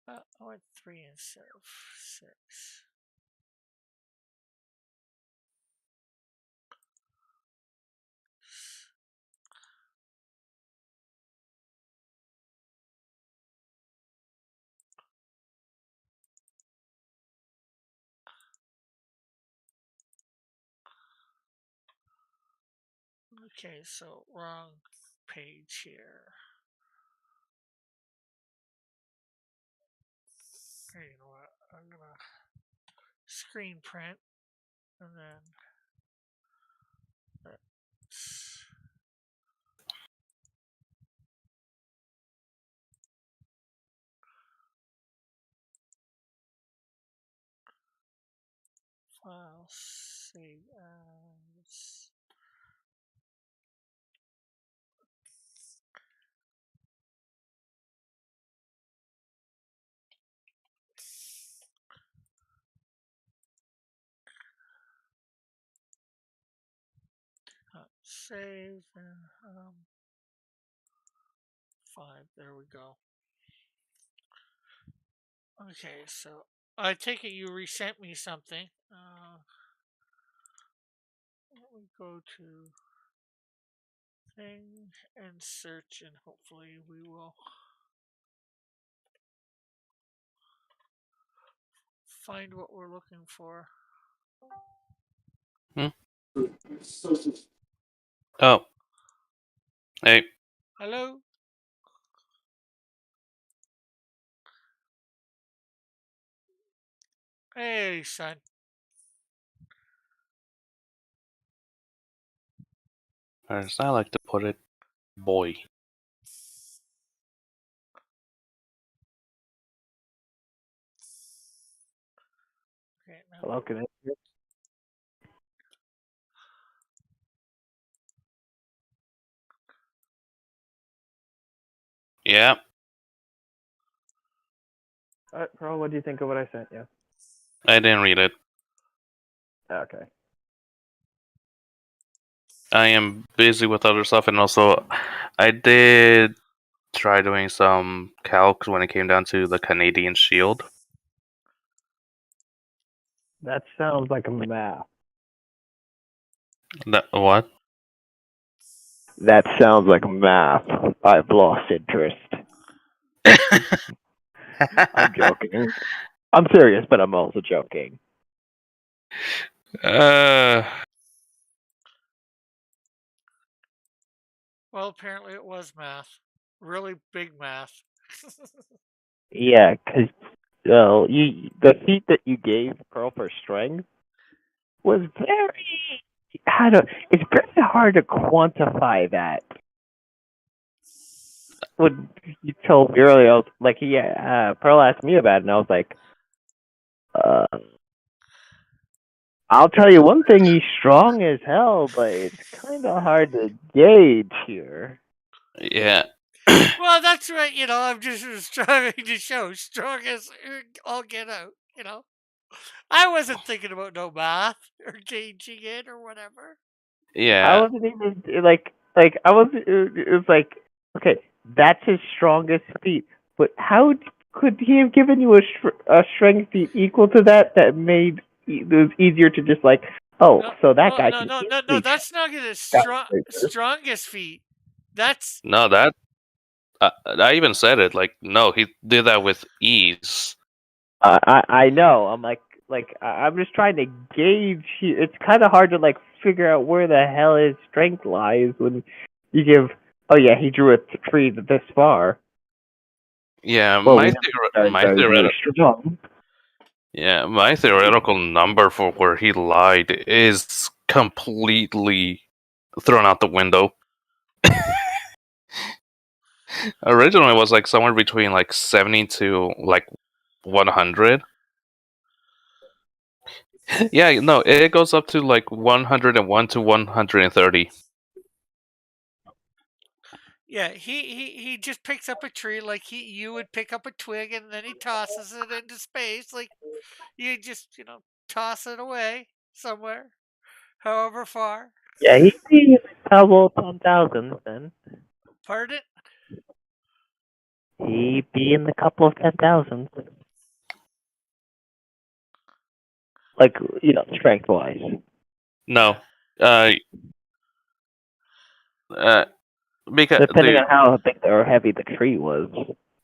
Speaker 1: I went 3 instead of 6. Okay, so wrong page here. Hey, you know what? I'm gonna screen print and then let's file save as. Save and 5. There we go. Okay, so I take it you resent me something. Let me go to thing and search, and hopefully we will find what we're looking for.
Speaker 2: Oh, hey.
Speaker 1: Hello? Hey, son.
Speaker 2: As I like to put it, boy.
Speaker 1: Okay, now
Speaker 3: Hello, can I hear?
Speaker 2: Yeah,
Speaker 3: Pearl, what do you think of what I sent you?
Speaker 2: I didn't read it.
Speaker 3: Okay.
Speaker 2: I am busy with other stuff, and also I did try doing some calcs when it came down to the Canadian Shield.
Speaker 3: That sounds like a math.
Speaker 2: What?
Speaker 3: That sounds like math. I've lost interest. I'm joking. I'm serious, but I'm also joking.
Speaker 1: Well, apparently it was math. Really big math.
Speaker 3: Yeah, because the feat that you gave Pearl for strength was very. It's very hard to quantify that. When you told me earlier, I was like, Pearl asked me about it, and I was like, I'll tell you one thing, he's strong as hell, but it's kind of hard to gauge here.
Speaker 2: Yeah.
Speaker 1: Well, that's right. I'm just trying to show strong as all get out. I wasn't thinking about no math or gauging it or whatever.
Speaker 2: Yeah.
Speaker 3: I wasn't even like I was. It was like, okay, that's his strongest feat, but how could he have given you a strength feat equal to that made it was easier to just like, so that guy can
Speaker 1: No, that's not his strongest feat. That's
Speaker 2: no, that I even said it. Like, no, he did that with ease.
Speaker 3: I know. I'm just trying to gauge. It's kind of hard to like figure out where the hell his strength lies when you give. Oh yeah, he drew a tree this far.
Speaker 2: Yeah,
Speaker 3: Well,
Speaker 2: my theoretical number for where he lied is completely thrown out the window. Originally, it was like somewhere between like 70 to like 100. Yeah, no, it goes up to like 101 to 130.
Speaker 1: Yeah, he just picks up a tree like you would pick up a twig and then he tosses it into space like you just toss it away somewhere, however far.
Speaker 3: Yeah, he'd be level 10,000 then.
Speaker 1: Pardon?
Speaker 3: He'd be in the couple of 10,000. Like, strength wise.
Speaker 2: No, because
Speaker 3: Depending on how big or heavy the tree was.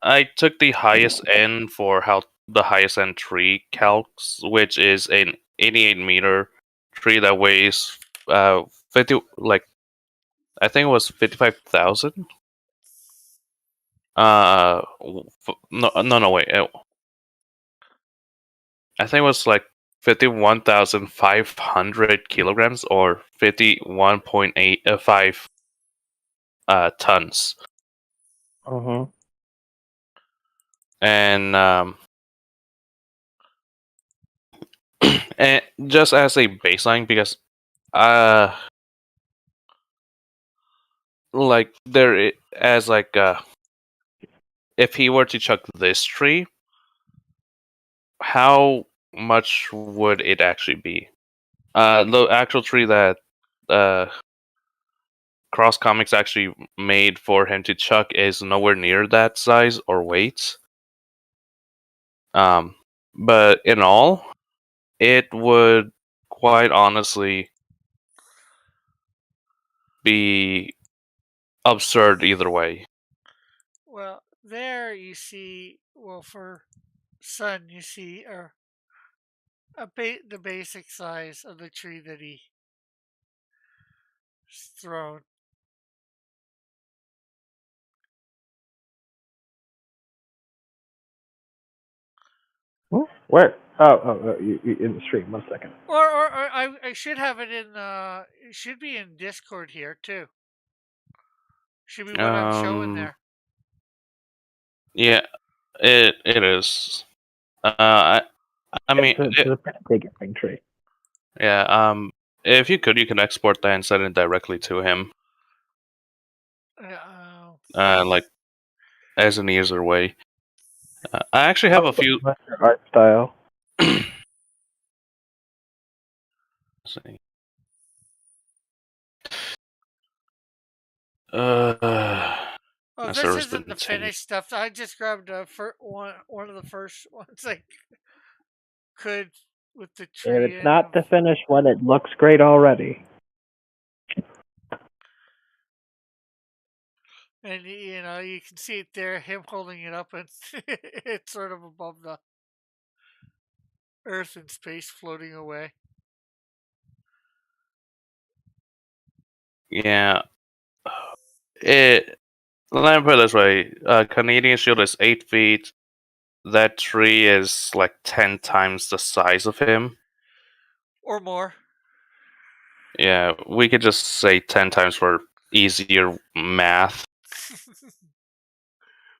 Speaker 2: I took the highest end for how the highest end tree calcs, which is an 88-meter tree that weighs 50, like I think it was 55,000. No, wait. I think it was like 51,500 kilograms or 51.85 tons.
Speaker 3: Mm-hmm.
Speaker 2: And and just as a baseline, because like there as like if he were to chuck this tree, how much would it actually be? The actual tree that Cross Comics actually made for him to chuck is nowhere near that size or weight. But in all, it would quite honestly be absurd either way.
Speaker 1: Well, there you see. Well, for Sun, you see the basic size of the tree that he's thrown.
Speaker 3: Where? Oh, you in the stream. 1 second.
Speaker 1: Or I should have it in. It should be in Discord here too. Should be what I'm showing there.
Speaker 2: Yeah, it is. I mean,
Speaker 3: it's a pretty big ring tree.
Speaker 2: Yeah. If you could, you can export that and send it directly to him. Like as an easier way. I actually have a few.
Speaker 3: Art style.
Speaker 2: Let's see.
Speaker 1: Oh,
Speaker 2: My
Speaker 1: this
Speaker 2: server's
Speaker 1: isn't
Speaker 2: been
Speaker 1: the
Speaker 2: taking.
Speaker 1: finished stuff. I just grabbed one of the first ones I could with the
Speaker 3: If
Speaker 1: tree
Speaker 3: it's
Speaker 1: in
Speaker 3: not
Speaker 1: of,
Speaker 3: the finished one, it looks great already.
Speaker 1: and you can see it there, him holding it up, and it's sort of above the Earth and space, floating away.
Speaker 2: Yeah. It. Let me put it this way: Canadian Shield is 8 feet. That tree is like 10 times the size of him.
Speaker 1: Or more.
Speaker 2: Yeah, we could just say 10 times for easier math.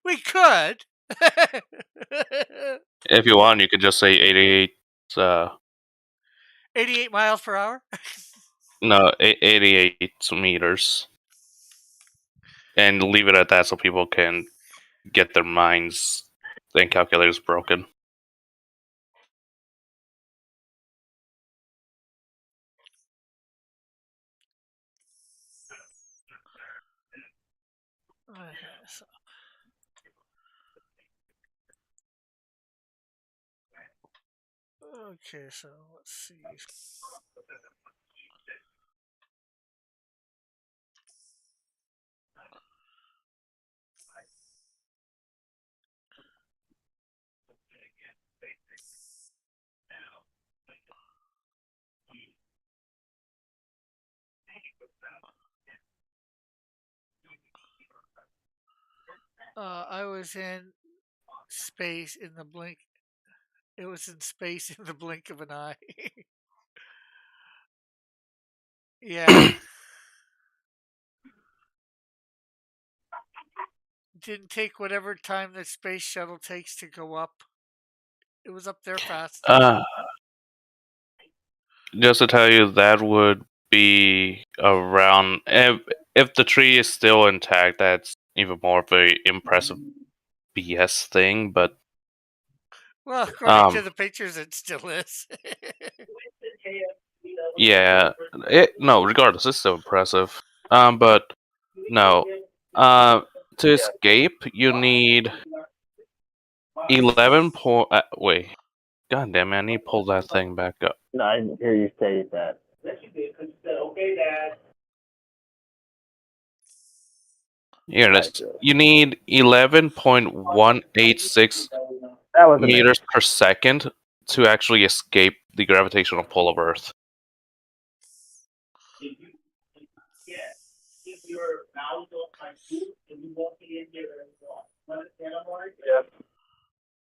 Speaker 1: We could.
Speaker 2: If you want, you could just say 88.
Speaker 1: 88 miles per hour.
Speaker 2: No, 88 meters, and leave it at that so people can get their minds and calculators broken.
Speaker 1: Okay, so let's see. I was in space in the blink. It was in space in the blink of an eye. Yeah. Didn't take whatever time the space shuttle takes to go up. It was up there fast.
Speaker 2: Just to tell you, that would be around. If the tree is still intact, that's even more of a impressive BS thing. But
Speaker 1: Well, according to the pictures, it still is.
Speaker 2: yeah, no. Regardless, it's still impressive. But no. To escape, you need 11 point. Wait, god damn it! I need to pull that thing back up.
Speaker 3: No, I didn't hear you say that.
Speaker 2: Here it is. You need 11.186
Speaker 3: That was a
Speaker 2: meters per second to actually escape the gravitational pull of Earth.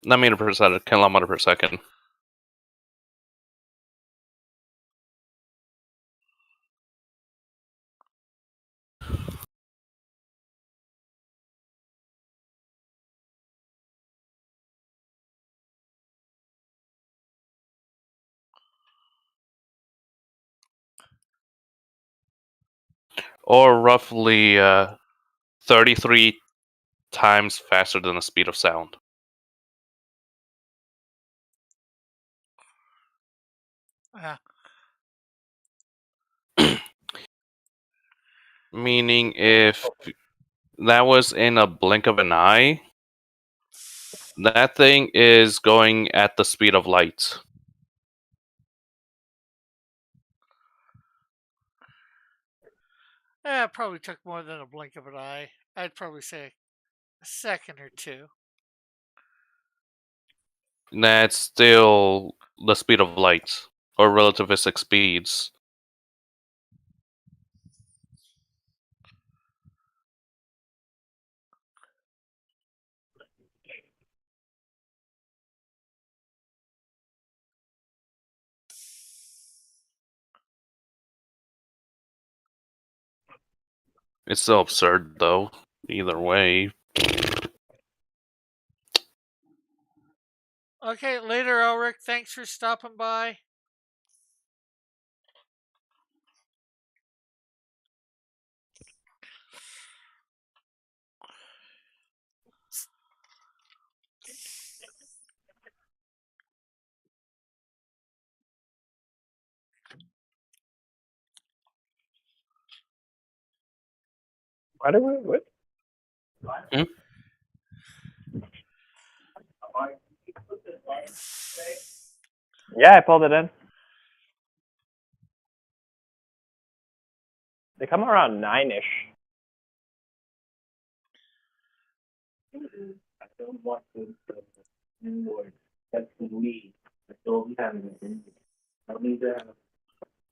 Speaker 2: Not meter per second, kilometer per second. Or roughly 33 times faster than the speed of sound.
Speaker 1: Yeah.
Speaker 2: Meaning, if that was in a blink of an eye, that thing is going at the speed of light.
Speaker 1: It probably took more than a blink of an eye. I'd probably say a second or two.
Speaker 2: That's still the speed of light, or relativistic speeds. It's still absurd, though. Either way.
Speaker 1: Okay, later, Elric. Thanks for stopping by.
Speaker 3: Why do we? What?
Speaker 2: Hmm?
Speaker 3: Yeah, I pulled it in. They come around 9-ish. I don't want to Lord. That's the lead. I don't have anything. I need to have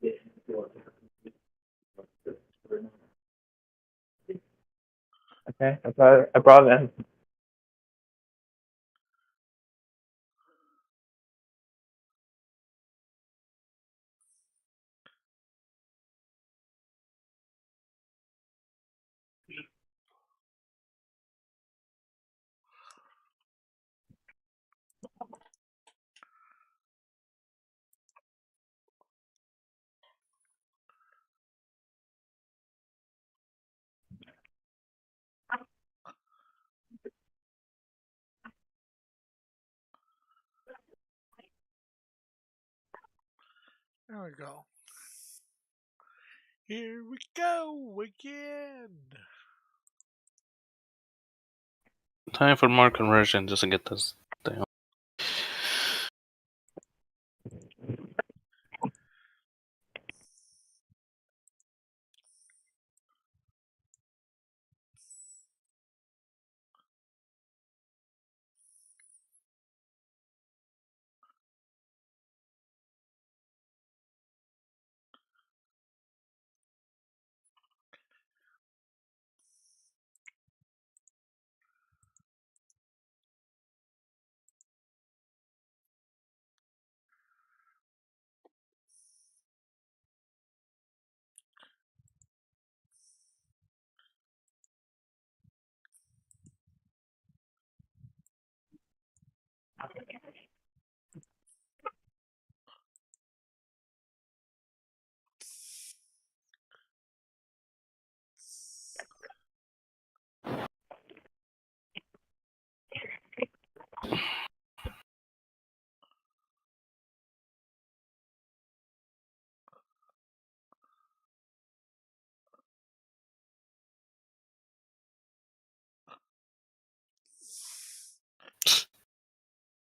Speaker 3: it. Okay, I brought it in.
Speaker 1: There we go. Here we go again.
Speaker 2: Time for more conversion just to get this down.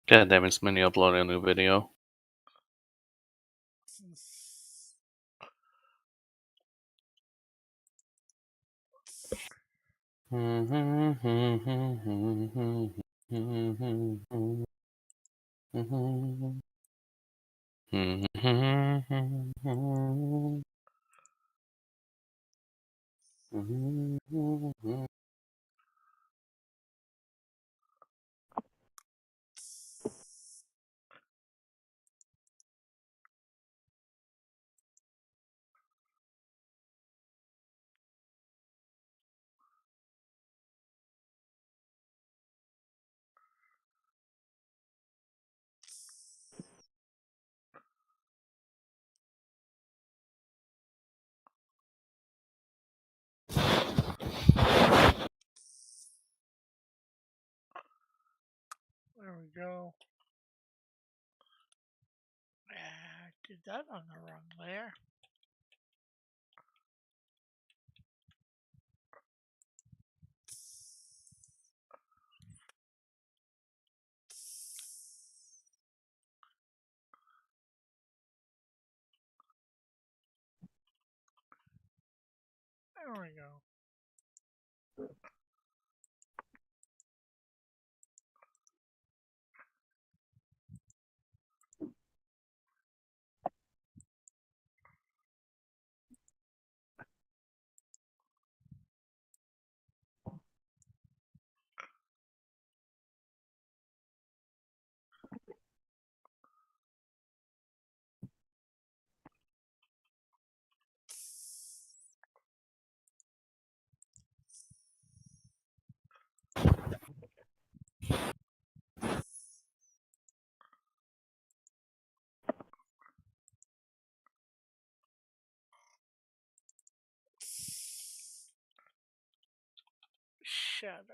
Speaker 2: God damn, it's many uploading a new video.
Speaker 1: There we go. Did that on the wrong layer. There we go. Shadows.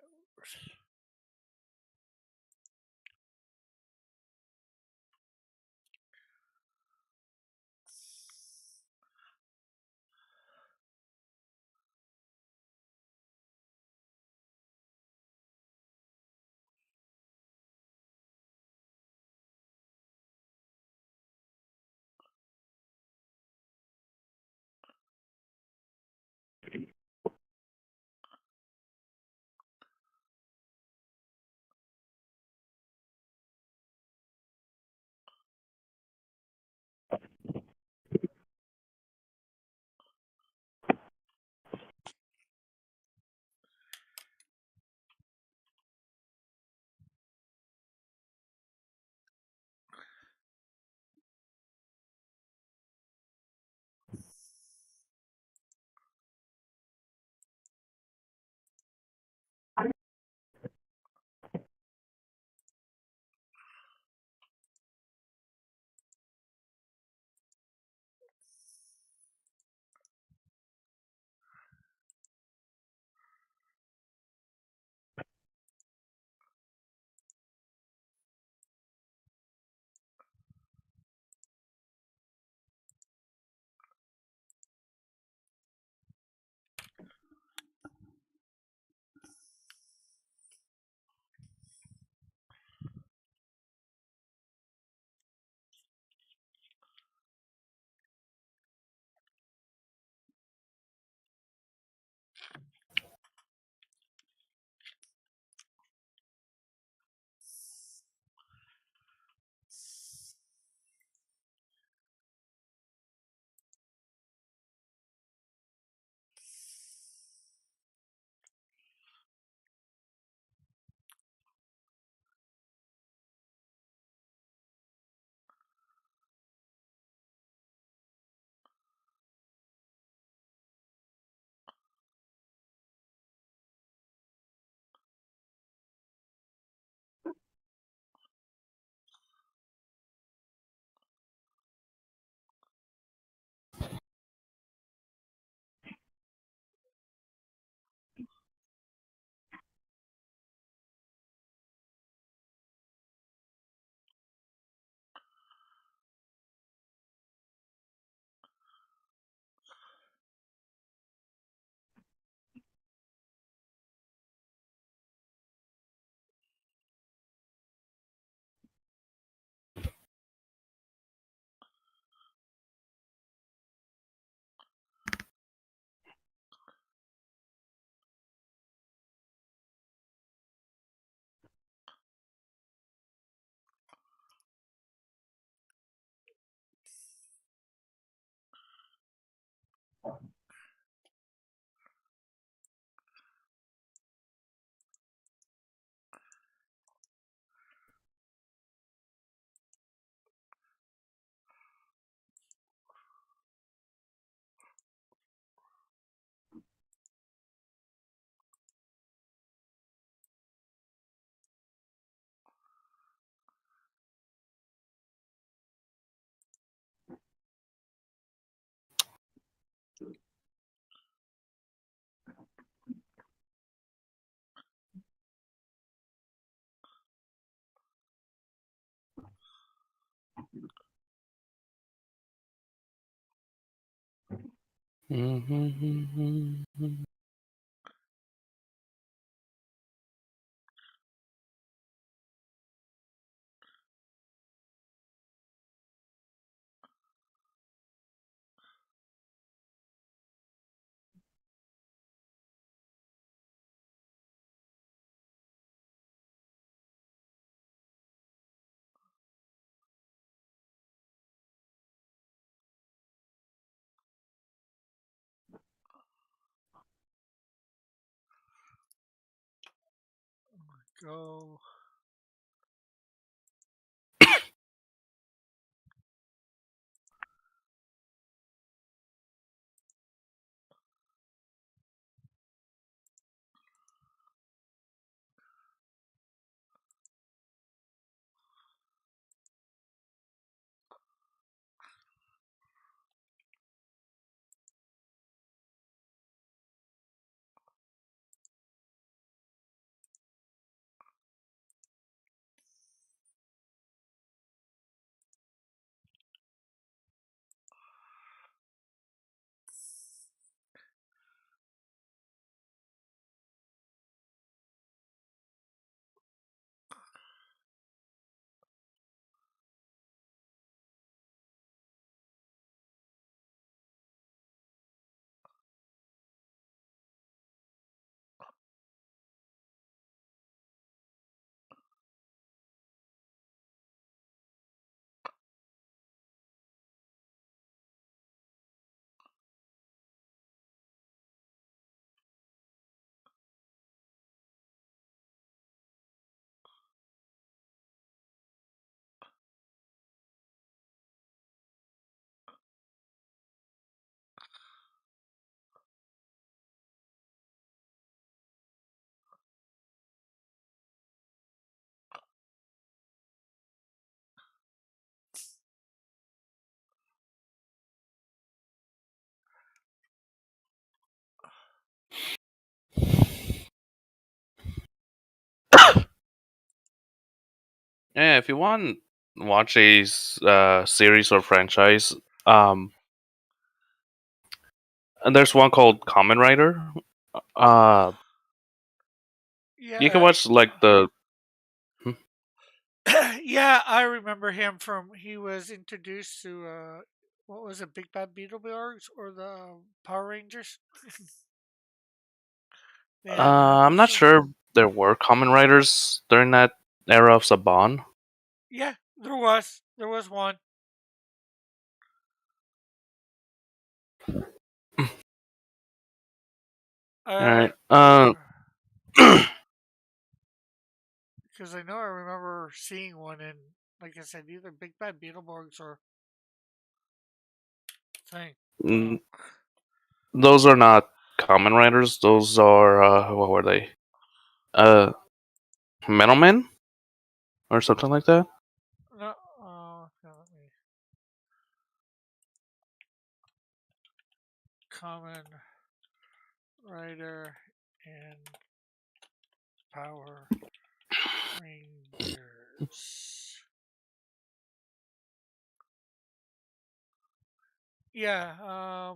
Speaker 1: Go.
Speaker 2: Yeah, if you want to watch a series or franchise, and there's one called Kamen Rider. You can
Speaker 1: Yeah.
Speaker 2: watch like the
Speaker 1: Yeah, I remember him from. He was introduced to what was it, Big Bad Beetleborgs or the Power Rangers? They had
Speaker 2: I'm not
Speaker 1: so
Speaker 2: sure there were Kamen Riders during that era of Saban.
Speaker 1: yeah, there was one.
Speaker 2: All right.
Speaker 1: Because I know I remember seeing one in, like I said, either Big Bad Beetleborgs or thing.
Speaker 2: mm, those are not Kamen Riders. Those are what were they? Uh, Metal Men or something like that.
Speaker 1: No, let me. Common Rider and Power Rangers. Yeah, I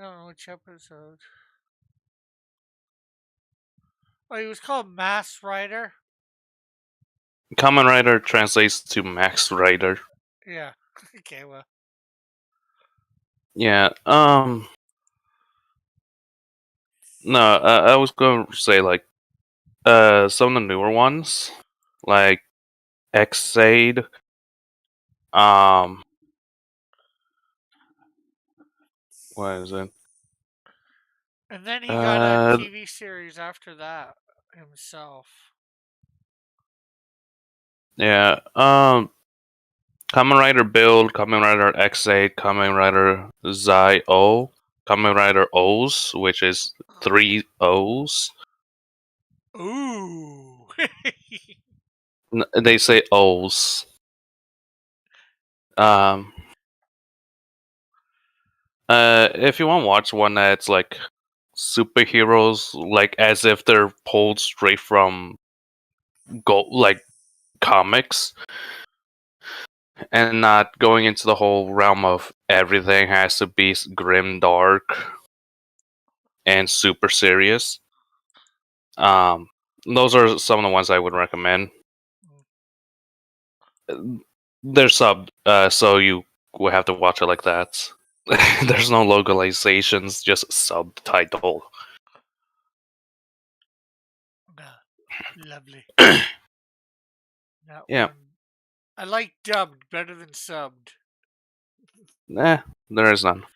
Speaker 1: don't know which episode. Oh, he was called Mass Rider.
Speaker 2: Kamen Rider translates to Max Rider.
Speaker 1: Yeah. Okay, well.
Speaker 2: Yeah. No, I was going to say like some of the newer ones, like Xade. Um, what is it?
Speaker 1: And then he got a
Speaker 2: Uh,
Speaker 1: TV series after that himself.
Speaker 2: yeah. Kamen Rider Build, Kamen Rider X8, Kamen Rider Zio, Kamen Rider O's, which is 3 O's.
Speaker 1: Ooh.
Speaker 2: They say O's. Um, if you want to watch one that's like superheroes, like as if they're pulled straight from like comics, and not going into the whole realm of everything has to be grim, dark, and super serious. Those are some of the ones I would recommend. They're subbed, so you will have to watch it like that. There's no localizations, just subtitle.
Speaker 1: Lovely. That
Speaker 2: Yeah.
Speaker 1: one. I like dubbed better than subbed.
Speaker 2: There is none.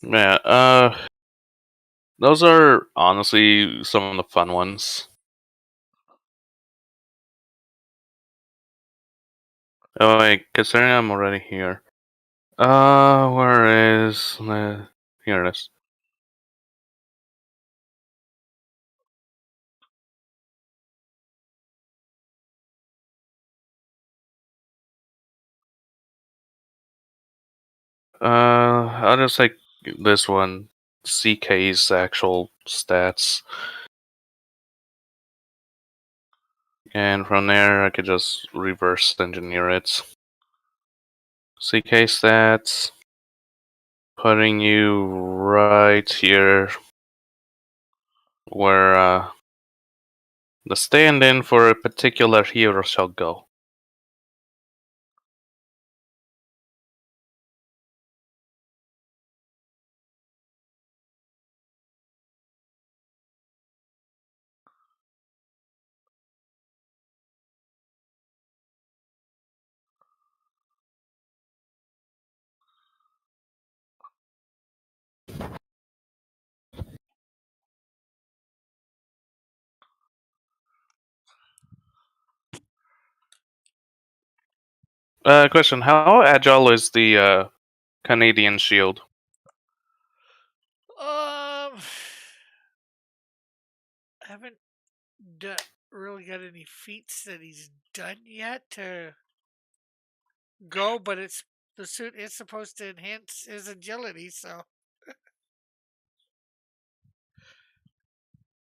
Speaker 2: Yeah, those are honestly some of the fun ones. Oh wait, considering I'm already here. Where is here it is. I'll just take this one, CK's actual stats. And from there, I could just reverse engineer it. CK stats, putting you right here where the stand-in for a particular hero shall go. Question: how agile is the Canadian shield?
Speaker 1: I haven't really got any feats that he's done yet to go, but the suit is supposed to enhance his agility, so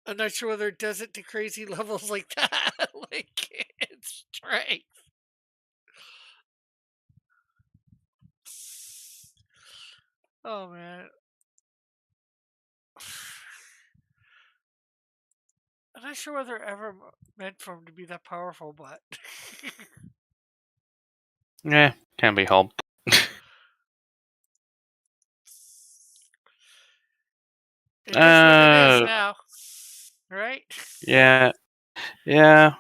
Speaker 1: I'm not sure whether it does it to crazy levels like that, like its strength. Oh man. I'm not sure whether it ever meant for him to be that powerful, but
Speaker 2: Yeah, can't be helped.
Speaker 1: it is what it is now, right?
Speaker 2: Yeah, yeah.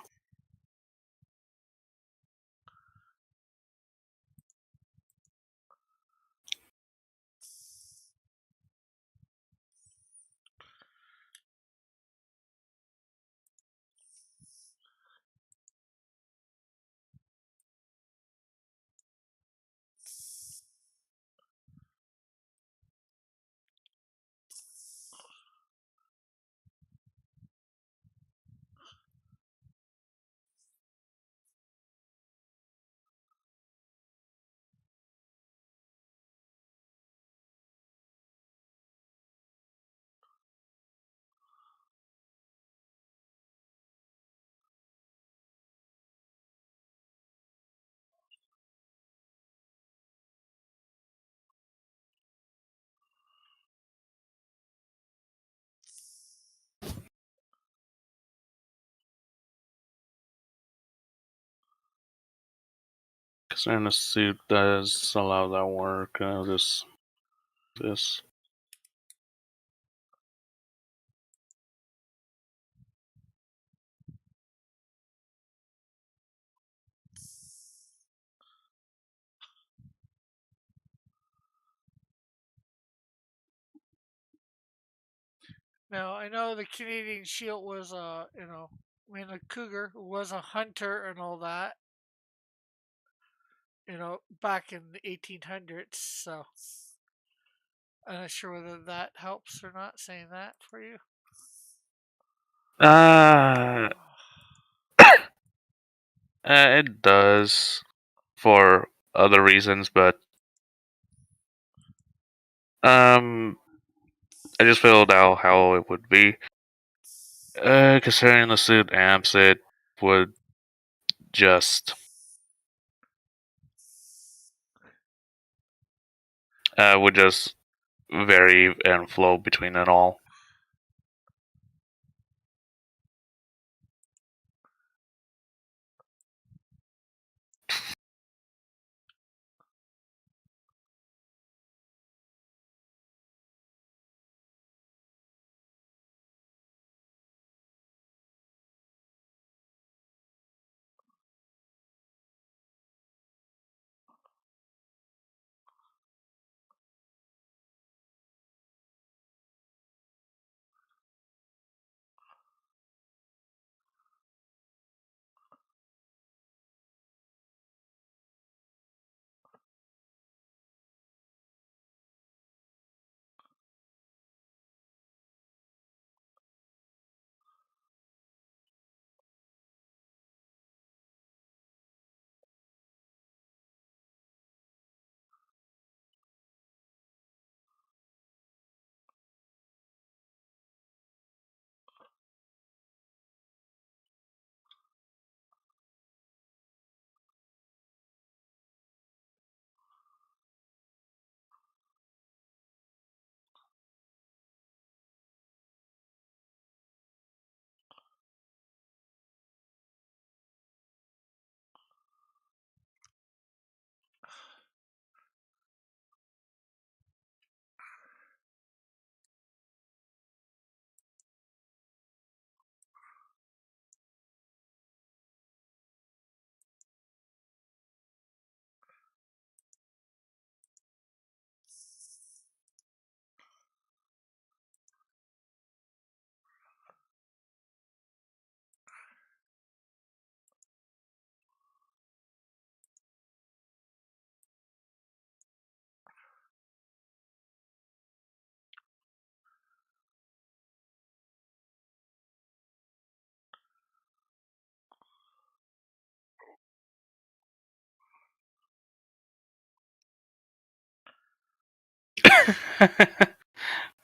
Speaker 2: Considering the suit does allow that work, this.
Speaker 1: Now I know the Canadian Shield was the Cougar was a hunter and all that, back in the 1800s. So I'm not sure whether that helps or not saying that for you.
Speaker 2: It does for other reasons, but I just filled out how it would be. Considering the suit amps, it would just would just vary and flow between it all.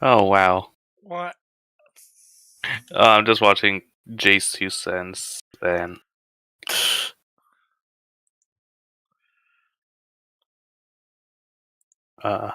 Speaker 2: Oh wow!
Speaker 1: What?
Speaker 2: I'm just watching Jace 2 cents and uh.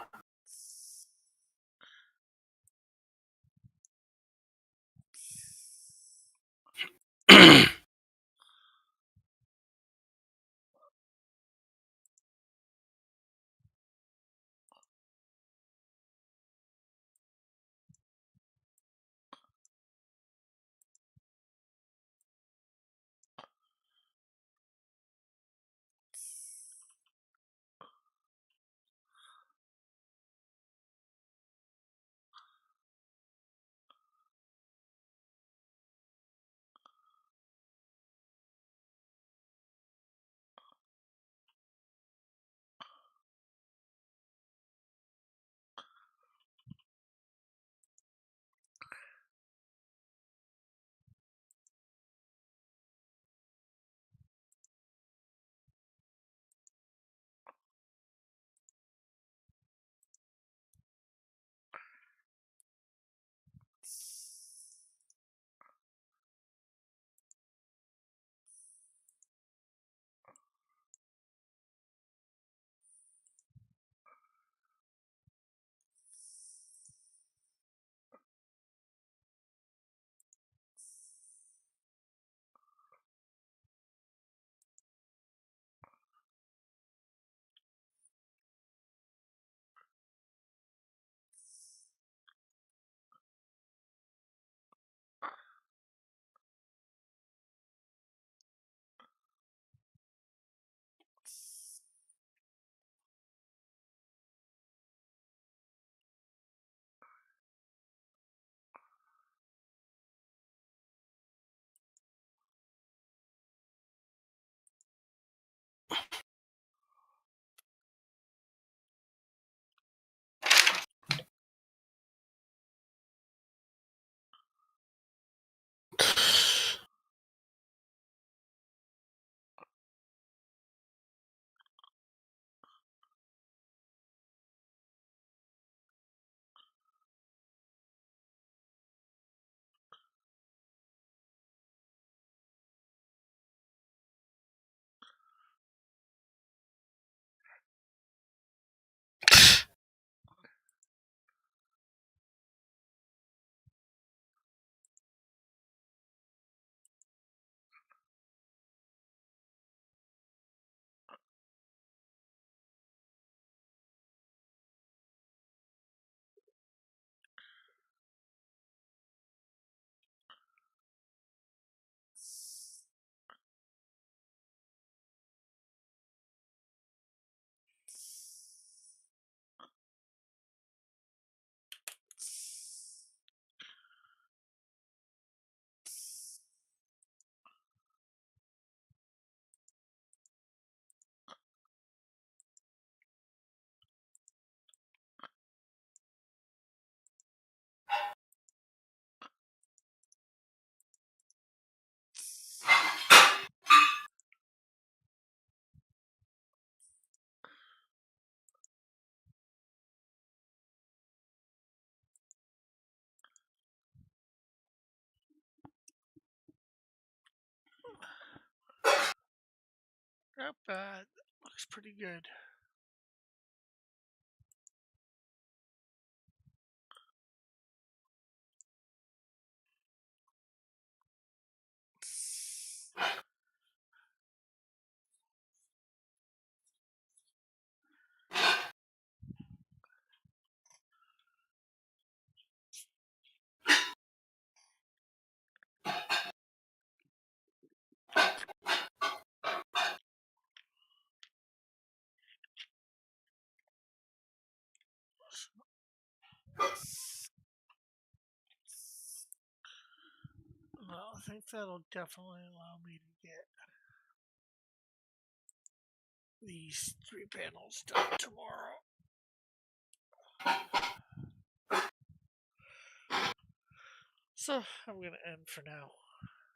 Speaker 1: Not bad. Looks pretty good. Well, I think that'll definitely allow me to get these 3 panels done tomorrow. So I'm gonna end for now.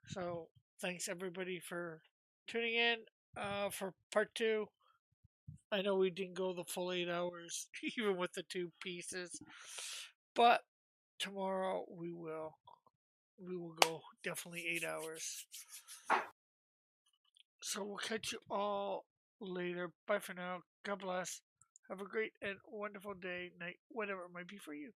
Speaker 1: So thanks everybody for tuning in for part 2. I know we didn't go the full 8 hours, even with the 2 pieces, but tomorrow we will. We will go definitely 8 hours. So we'll catch you all later. Bye for now. God bless. Have a great and wonderful day, night, whatever it might be for you.